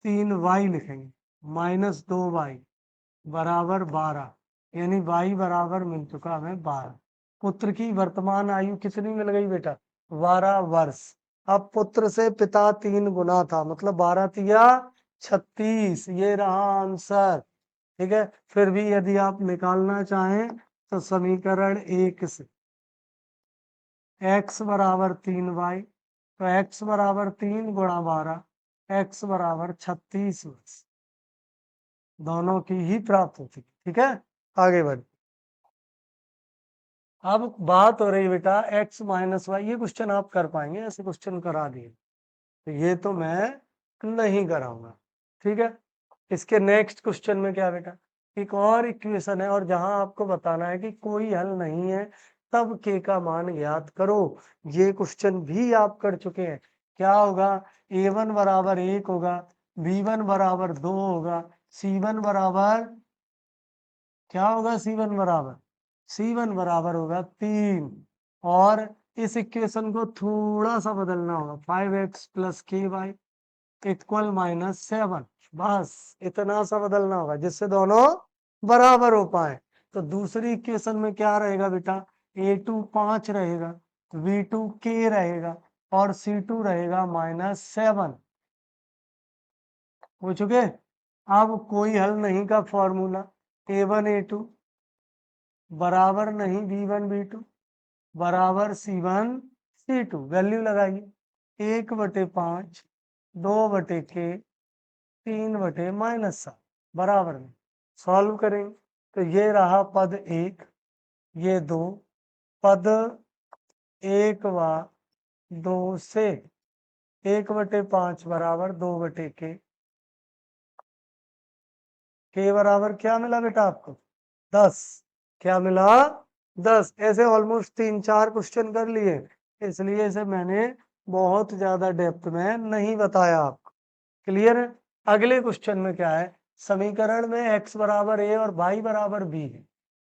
3y लिखेंगे माइनस 2y बराबर 12, यानी y बराबर मिल चुका हमें 12। पुत्र की वर्तमान आयु कितनी मिल गई बेटा 12 वर्ष। अब पुत्र से पिता 3 गुना था, मतलब 12 तिया 36, ये रहा आंसर। ठीक है, फिर भी यदि आप निकालना चाहें तो समीकरण 1 से x बराबर 3y, तो x बराबर 3 गुणा 12, x बराबर 36 वर्ष, दोनों की ही प्राप्त होती। ठीक है, आगे बढ़। अब बात हो रही बेटा x माइनस वाई, ये क्वेश्चन आप कर पाएंगे, ऐसे क्वेश्चन करा दिए तो ये तो मैं नहीं कराऊंगा। ठीक है, इसके नेक्स्ट क्वेश्चन में क्या बेटा, एक और इक्वेशन है और जहां आपको बताना है कि कोई हल नहीं है तब k का मान ज्ञात करो। ये क्वेश्चन भी आप कर चुके हैं। क्या होगा, a1 बराबर 1 होगा, b1 बराबर 2 होगा, c1 बराबर क्या होगा, c1 बराबर होगा 3। और इस इक्वेशन को थोड़ा सा बदलना होगा, 5x प्लस के वाई इक्वल -7। बस इतना सा बदलना होगा जिससे दोनों बराबर हो पाए। तो दूसरी इक्वेशन में क्या रहेगा बेटा, a2 5 रहेगा, v2 k रहेगा और c2 रहेगा -7। हो चुके। अब कोई हल नहीं का फॉर्मूला, a1 a2 बराबर नहीं b1 b2 बराबर c1 c2। वैल्यू लगाइए, 1/5 2/k 3/-7 बराबर में। सॉल्व करेंगे तो ये रहा पद 1, ये 2, पद 1 व 2 से 1/5 बराबर 2/k। के बराबर क्या मिला बेटा आपको, 10। क्या मिला, 10। ऐसे ऑलमोस्ट 3-4 क्वेश्चन कर लिए, इसलिए इसे मैंने बहुत ज्यादा डेप्थ में नहीं बताया आपको। क्लियर है। अगले क्वेश्चन में क्या है, समीकरण में x बराबर a और y बराबर b है,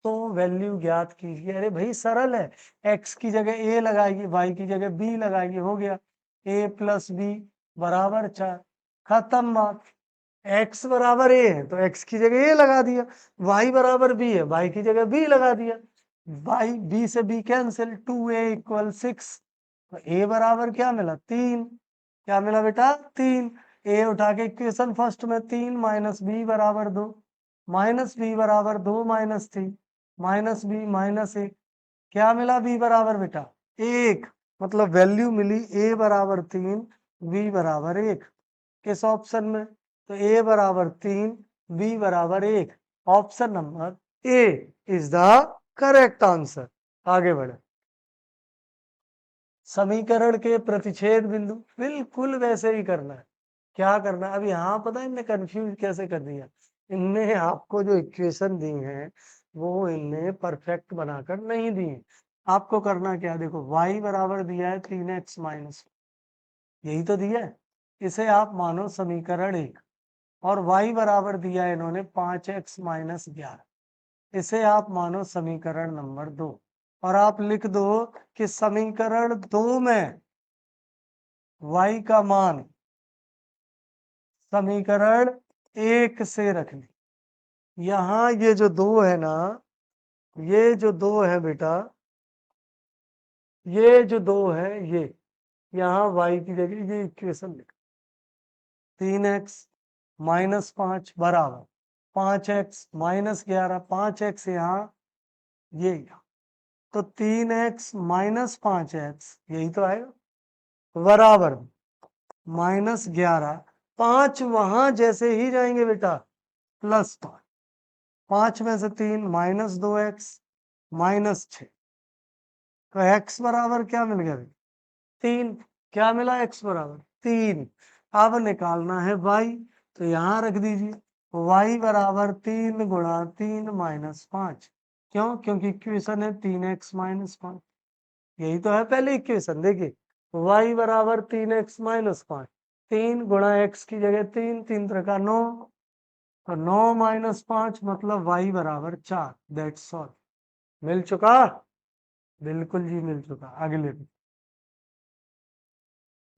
तो वैल्यू ज्ञात कीजिए। अरे भाई सरल है, x की जगह a लगाएगी, y की जगह b लगाएगी, हो गया a + b बराबर 4। खत्म बात। x बराबर a है तो x की जगह a लगा दिया, y बराबर b है y की जगह b लगा दिया, y b से b कैंसिल, 2a = 6। तो a बराबर क्या मिला, 3। क्या मिला बेटा, 3। a उठा के इक्वेशन फर्स्ट में, 3 - b बराबर 2, -b बराबर 2 - 3 -b -1। क्या मिला b बराबर बेटा 1। मतलब वैल्यू मिली a बराबर 3 b बराबर 1। किस ऑप्शन में, तो a बराबर 3 b बराबर 1। Option number A is the correct answer. आगे बढ़े। समीकरण के प्रतिच्छेद बिंदु बिल्कुल वैसे ही करना है। क्या करना है, अब यहाँ पता है इनने कंफ्यूज कैसे कर दिया। इनने आपको जो इक्वेशन दी है वो इनने परफेक्ट बनाकर नहीं दी है। आपको करना क्या, देखो y बराबर दिया है 3x - यही तो दिया है, इसे आप मानो समीकरण 1। और y बराबर दिया है इन्होंने 5x - 11, इसे आप मानो समीकरण नंबर 2। और आप लिख दो कि समीकरण 2 में y का मान समीकरण 1 से रखने। यहाँ ये जो 2 है ना, ये जो 2 है बेटा, ये जो 2 है, ये यहाँ y की जगह ये इक्वेशन लिख, 3x - 5 बराबर 5x - 11, 5x यहाँ, ये यहाँ। तो 3x - 5x यही तो आएगा बराबर -11। 5 वहां जैसे ही जाएंगे बेटा, +5। 5 में से 3 -2x -6। तो x बराबर क्या मिल गया, 3। क्या मिला, x बराबर 3। अब निकालना है y, तो यहां रख दीजिए y बराबर 3 × 3 - 5। क्यों, क्योंकि इक्वेशन है 3x - 5। यही तो है पहली इक्वेशन। देखिए y बराबर 3x - 5, 3 × x की जगह 3, 3 3 9, तो 9 - 5 मतलब y बराबर 4। That's all. मिल चुका, बिल्कुल जी मिल चुका। अगले पे,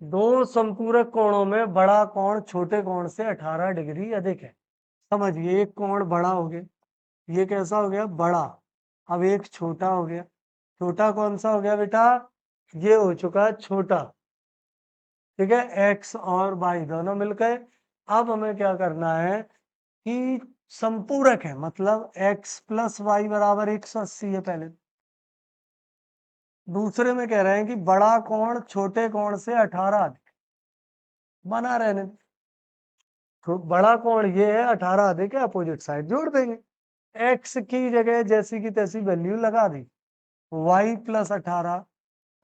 दो समपूरक कोणों में बड़ा कोण छोटे कोण से 18 डिग्री अधिक है। समझिए, एक कोण बड़ा हो गया, ये कैसा हो गया, बड़ा। अब एक छोटा हो गया, छोटा कौन सा हो गया बेटा, ये हो चुका छोटा। ठीक है, x और y दोनों मिलकर। अब हमें क्या करना है कि संपूरक है, मतलब x + y बराबर 180 है पहले। दूसरे में कह रहे हैं कि बड़ा कोण छोटे कोण से 18 अधिक, बना रहने। तो बड़ा कोण ये है, 18 अधिक है, अपोजिट साइड जोड़ देंगे। x की जगह जैसी की तैसी वैल्यू लगा दी, y + 18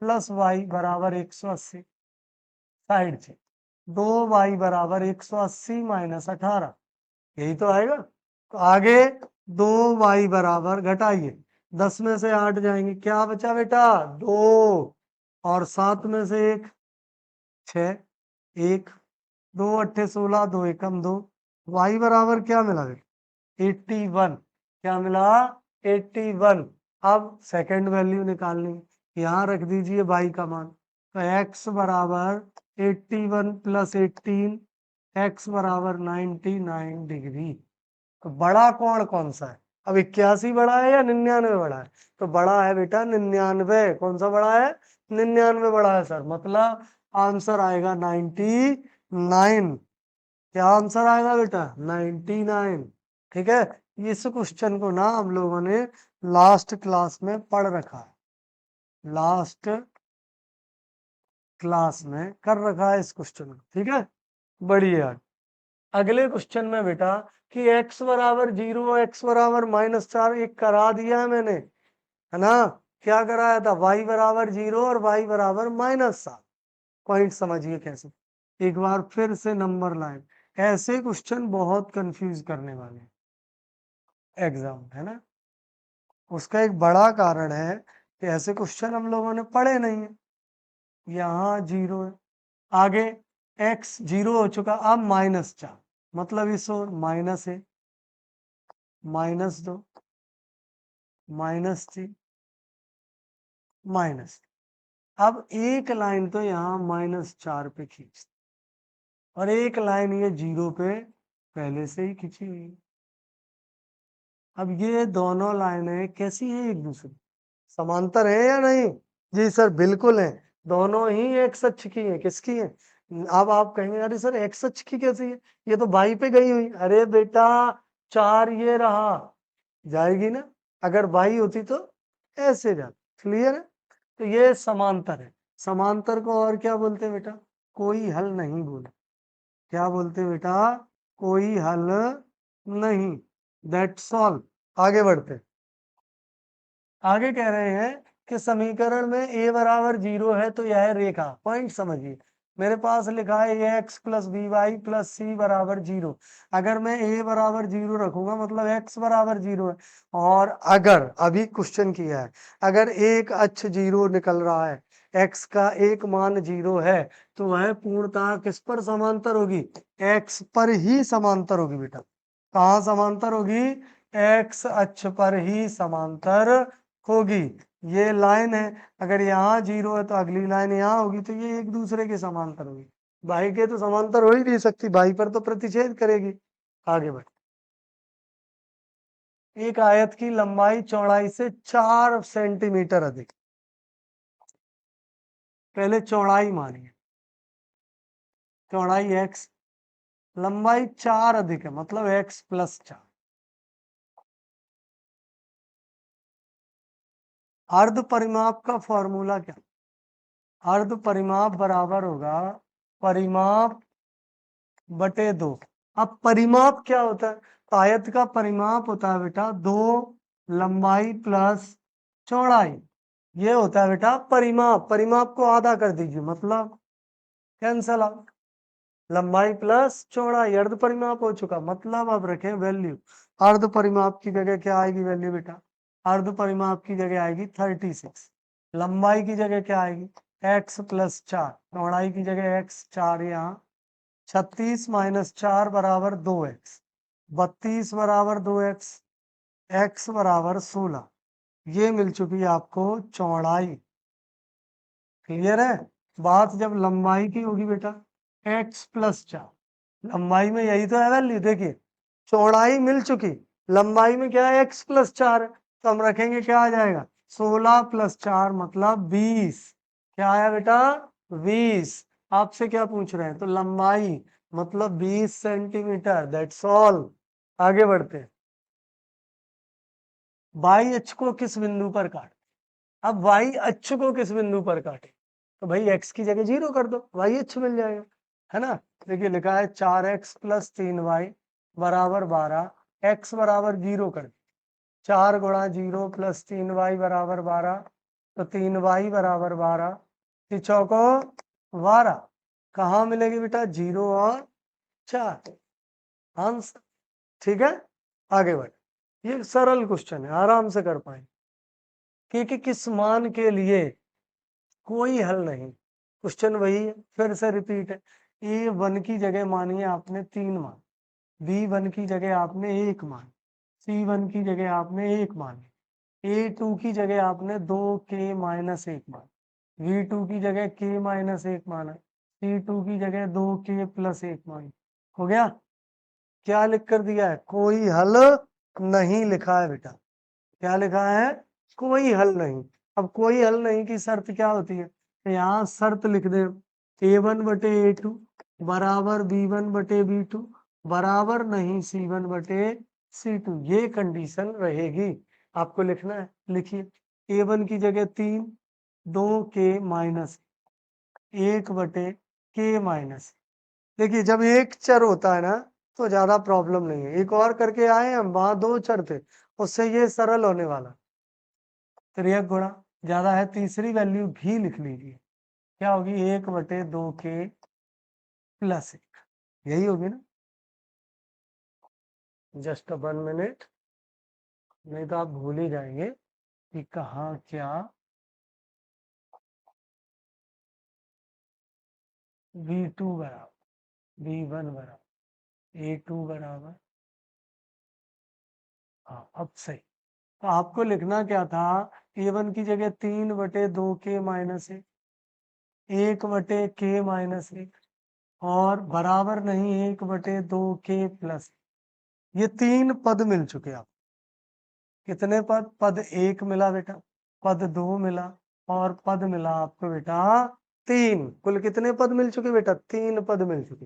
+ y बराबर 180, साइड से 2y बराबर 180 - 18, यही तो आएगा। तो आगे 2y बराबर, घटाइए, 10 में से 8 जाएंगे, क्या बचा बेटा, 2, और 7 में से 1 6, 1, 2 8 16, 2 एकम 2। y बराबर क्या मिला बेटा, 81। क्या मिला, 81। अब सेकंड वैल्यू निकालनी, यहाँ रख दीजिए y का मान। तो x बराबर 81 + 18 x बराबर 99 डिग्री। तो बड़ा कोण कौन सा है? अब 81 बड़ा है या 99 बड़ा है? तो बड़ा है बेटा 99। कौन सा बड़ा है? 99 बड़ा है सर। मतलब आंसर आएगा 99। क्या आंसर आएगा बेटा? 99। ठीक है। इस क्वेश्चन को ना हम लोगों ने लास्ट क्लास में पढ़ रखा है, लास्ट क्लास में कर रखा है इस क्वेश्चन को। ठीक है, बढ़िया। अगले क्वेश्चन में बेटा कि x बराबर 0, x बराबर -4 एक करा दिया है मैंने, है ना? क्या कराया था? y बराबर 0 और y बराबर -7। पॉइंट समझिए कैसे। एक बार फिर से नंबर लाइन। ऐसे क्वेश्चन बहुत कंफ्यूज करने वाले हैं एग्जाम, है ना? उसका एक बड़ा कारण है कि ऐसे क्वेश्चन हम लोगों ने पढ़े नहीं है। यहाँ 0 है, आगे x 0 हो चुका, अब -4, मतलब इस ओर -1, -2, -3, माइनस। अब एक लाइन तो यहाँ -4 पे खींच, और एक लाइन ये 0 पे पहले से ही खींची हुई है। अब ये दोनों लाइनें कैसी है? एक दूसरे समांतर है या नहीं? जी सर बिल्कुल है। दोनों ही एक्स अक्ष की है। किसकी है? अब आप कहेंगे अरे सर एक्स अक्ष की कैसी है, ये तो वाई पे गई हुई। अरे बेटा 4 ये रहा, जाएगी ना? अगर वाई होती तो ऐसे जाती। क्लियर है? तो ये समांतर है। समांतर को और क्या बोलते हैं बेटा? कोई हल नहीं बोले। क्या बोलते हैं बेटा? कोई हल नहीं। That's all. आगे बढ़ते हैं। आगे कह रहे हैं कि समीकरण में a बराबर 0 है तो यह रेखा, पॉइंट समझिए। मेरे पास लिखा है x plus B Y plus C बराबर 0। अगर मैं a बराबर 0 रखूंगा मतलब x बराबर 0 है। और अगर अभी क्वेश्चन किया है, अगर एक अक्ष 0 निकल रहा है, x का एक मान 0 है, तो वह पूर्णतः किस पर समांतर होगी? x पर ही समांतर होगी बेटा। कहाँ समांतर होगी? x अक्ष पर ही समांतर होगी। ये लाइन है, अगर यहाँ 0 है तो अगली लाइन यहाँ होगी, तो ये एक दूसरे के समांतर होगी। भाई के तो समांतर हो ही नहीं सकती, भाई पर तो प्रतिच्छेद करेगी। आगे बढ़। एक आयत की लंबाई चौड़ाई से 4 सेंटीमीटर अधिक। पहले चौड़ाई मानिए, चौड़ाई x, लंबाई 4 अधिक है, मतलब x प्लस 4। अर्ध परिमाप का फॉर्मूला क्या? अर्ध परिमाप बराबर होगा परिमाप बटे 2। अब परिमाप क्या होता है? तो आयत का परिमाप होता है बेटा 2 लंबाई प्लस चौड़ाई। ये होता है बेटा परिमाप। परिमाप को आधा कर दीजिए, मतलब कैंसल आउट। लंबाई प्लस चौड़ाई अर्ध परिमाप हो चुका, मतलब अब रखें वैल्यू। अर्ध परिमाप की जगह क्या आएगी वैल्यू बेटा? अर्ध परिमाप की जगह आएगी 36। लंबाई की जगह क्या आएगी? x plus 4। चौड़ाई की जगह x 4, यहाँ 36 माइनस 4 बराबर 2x। 32 बराबर 2x, x बराबर 16। ये मिल चुकी है आपको चौड़ाई। क्लियर है? बात जब लंबाई की होगी बेटा, x प्लस 4। लंबाई में यही तो है वैल्यू। देखिए चौड़ाई मिल चुकी, लंबाई में क्या है? x प्लस 4 है, तो हम रखेंगे क्या आ जाएगा? 16 प्लस 4 मतलब 20। क्या आया बेटा? 20। आपसे क्या पूछ रहे हैं? तो लंबाई मतलब 20 सेंटीमीटर। That's all. आगे बढ़ते हैं। वाई अक्ष को किस बिंदु पर काटे? अब वाई अक्ष को किस बिंदु पर काटे? तो भाई x की जगह 0 कर दो, वाई अक्ष मिल जाएगा, है ना? देखिए लिखा है 4x प्लस 3y बराबर 12। x बराबर 0 कर दो। 4 गुणा 0 प्लस 3y बराबर 12, तो 3y बराबर 12। चौको 12 कहाँ मिलेगी बेटा? 0 और 4 आंसर। ठीक है, आगे बढ़। ये सरल क्वेश्चन है, आराम से कर पाए, क्योंकि किस मान के लिए कोई हल नहीं। क्वेश्चन वही है, फिर से रिपीट है। A1 की जगह मानिए आपने 3 मान, B1 की जगह आपने 1 मान, C1 की जगह आपने 1 मान, A2 की जगह आपने 2k माइनस 1 मान, V2 की जगह k माइनस 1 माना, C2 की जगह 2k प्लस 1 मान। हो गया? क्या लिख कर दिया है? कोई हल नहीं लिखा है बेटा। क्या लिखा है? कोई हल नहीं। अब कोई हल नहीं की शर्त क्या होती है? तो यहाँ शर्त लिख दे, A1/A2 बराबर B1/B2 बराबर नहीं C1/C2। ये कंडीशन रहेगी। आपको लिखना है, लिखिए। A1 की जगह 3, 2K- 1/K-। देखिए जब एक चर होता है ना तो ज्यादा प्रॉब्लम नहीं है। एक और करके आए हम, वहां 2 चर थे, उससे ये सरल होने वाला। त्रियक गुणा ज्यादा है, तीसरी वैल्यू भी लिख लीजिए। क्या होगी? 1/2K+1। यही होगी ना? जस्ट 1 मिनट, नहीं तो आप भूल ही जाएंगे कि कहाँ क्या। V2 बराबर V1 बराबर A2 बराबर, हाँ अब सही। तो आपको लिखना क्या था? A1 की जगह 3/2K-1, 1/K-1 और बराबर नहीं 1/2K+। ये 3 पद मिल चुके आप। कितने पद? पद 1 मिला बेटा, पद 2 मिला, और पद मिला आपको बेटा 3। कुल कितने पद मिल चुके बेटा? 3 पद मिल चुके।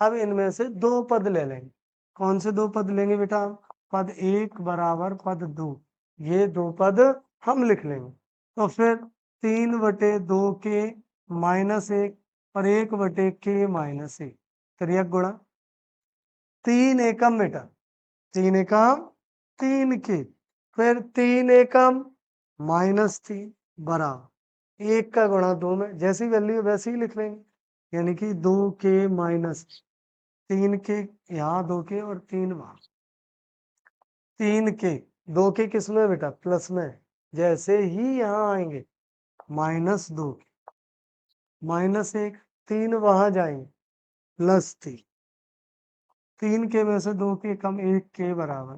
अब इनमें से 2 पद ले लेंगे। कौन से 2 पद लेंगे बेटा? पद 1 बराबर पद 2। ये 2 पद हम लिख लेंगे। तो फिर 3/2K-1 और 1/K-1। त्रियक गुणा 3 एकम बेटा, 3 एकम 3K, फिर 3 एकम -3 बराबर 1 का गुणा 2 में, जैसी वैल्यू वैसे ही लिख लेंगे। यानी कि 2K-3K, यहाँ 2K और 3 वहां। 3K, 2K किस में बेटा? प्लस में। जैसे ही यहाँ आएंगे -2, -1, 3 वहां जाएंगे +3, 3K में से 2K कम 1K बराबर,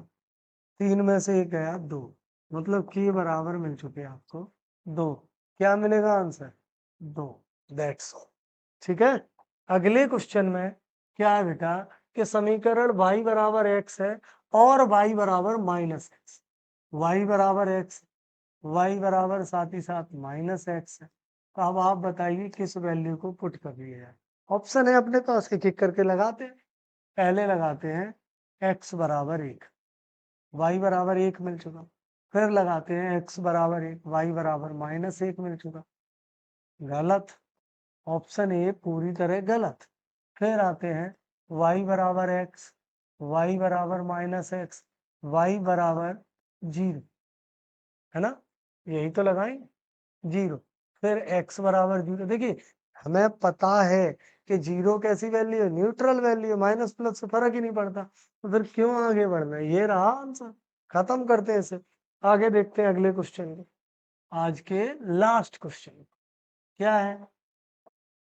3 में से 1 गया 2, मतलब K बराबर मिल चुके आपको 2। क्या मिलेगा आंसर? 2। That's all. ठीक है। अगले क्वेश्चन में क्या है बेटा कि समीकरण y बराबर x है और y बराबर -x, y बराबर x, y बराबर साथ ही साथ -x है। तो अब आप बताइए किस वैल्यू को पुट कर दिया जाए। ऑप्शन है अपने पास, एक एक करके लगाते हैं। पहले लगाते हैं x बराबर 1, y बराबर 1 मिल चुका। फिर लगाते हैं x बराबर 1, y बराबर -1 मिल चुका। गलत। ऑप्शन ए पूरी तरह गलत। फिर आते हैं y बराबर x, y बराबर -x, y बराबर 0, है ना? यही तो लगाएं, 0। फिर x बराबर 0। देखिए हमें पता है कि 0 कैसी वैल्यू है? न्यूट्रल वैल्यू है, माइनस प्लस से फर्क ही नहीं पड़ता। तो फिर क्यों आगे बढ़ना है? ये रहा आंसर। खत्म करते हैं इसे, आगे देखते हैं अगले क्वेश्चन को। आज के लास्ट क्वेश्चन क्या है?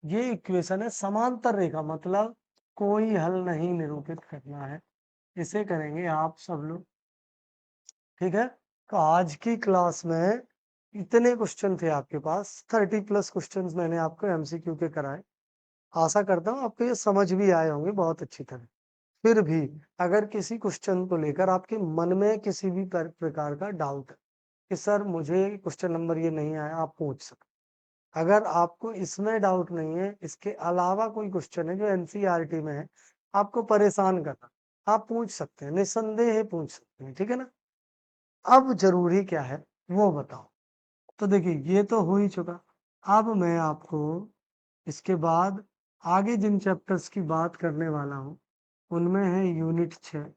ये इक्वेशन है समांतर रेखा, मतलब कोई हल नहीं निरूपित करना है। इसे करेंगे आप सब लोग, ठीक है? तो आज की क्लास में इतने क्वेश्चन थे आपके पास, 30+ क्वेश्चंस मैंने आपको एमसीक्यू के कराए। आशा करता हूँ आपको ये समझ भी आए होंगे बहुत अच्छी तरह। फिर भी अगर किसी क्वेश्चन को लेकर आपके मन में किसी भी प्रकार का डाउट है कि सर मुझे क्वेश्चन नंबर ये नहीं आया, आप पूछ सकते। अगर आपको इसमें डाउट नहीं है, इसके अलावा कोई क्वेश्चन है जो एनसीईआरटी में है, आपको परेशान करना, आप पूछ सकते हैं, निसंदेह पूछ सकते हैं, ठीक है ना? अब जरूरी क्या है वो बताओ। तो देखिए ये तो हो ही चुका। अब मैं आपको इसके बाद आगे जिन चैप्टर्स की बात करने वाला हूँ उनमें है यूनिट 6।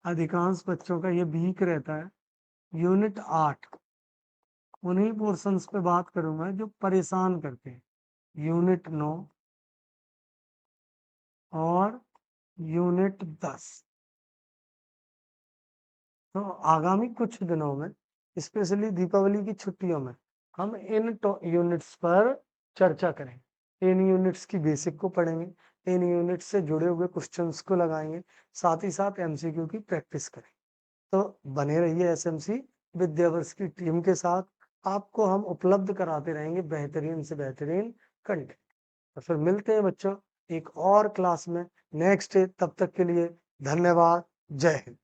अधिकांश बच्चों का ये वीक रहता है। यूनिट 8, उन्हीं पोर्शंस पे बात करूंगा जो परेशान करते हैं। यूनिट 9 और यूनिट 10। तो आगामी कुछ दिनों में, स्पेशली दीपावली की छुट्टियों में, हम इन यूनिट्स पर चर्चा करेंगे। इन यूनिट्स की बेसिक को पढ़ेंगे, इन यूनिट से जुड़े हुए क्वेश्चंस को लगाएंगे, साथ ही साथ एमसीक्यू की प्रैक्टिस करेंगे। तो बने रहिए एसएमसी विद्यावर्स की टीम के साथ। आपको हम उपलब्ध कराते रहेंगे बेहतरीन से बेहतरीन कंटेंट। तो फिर मिलते हैं बच्चों एक और क्लास में नेक्स्ट। तब तक के लिए धन्यवाद। जय हिंद।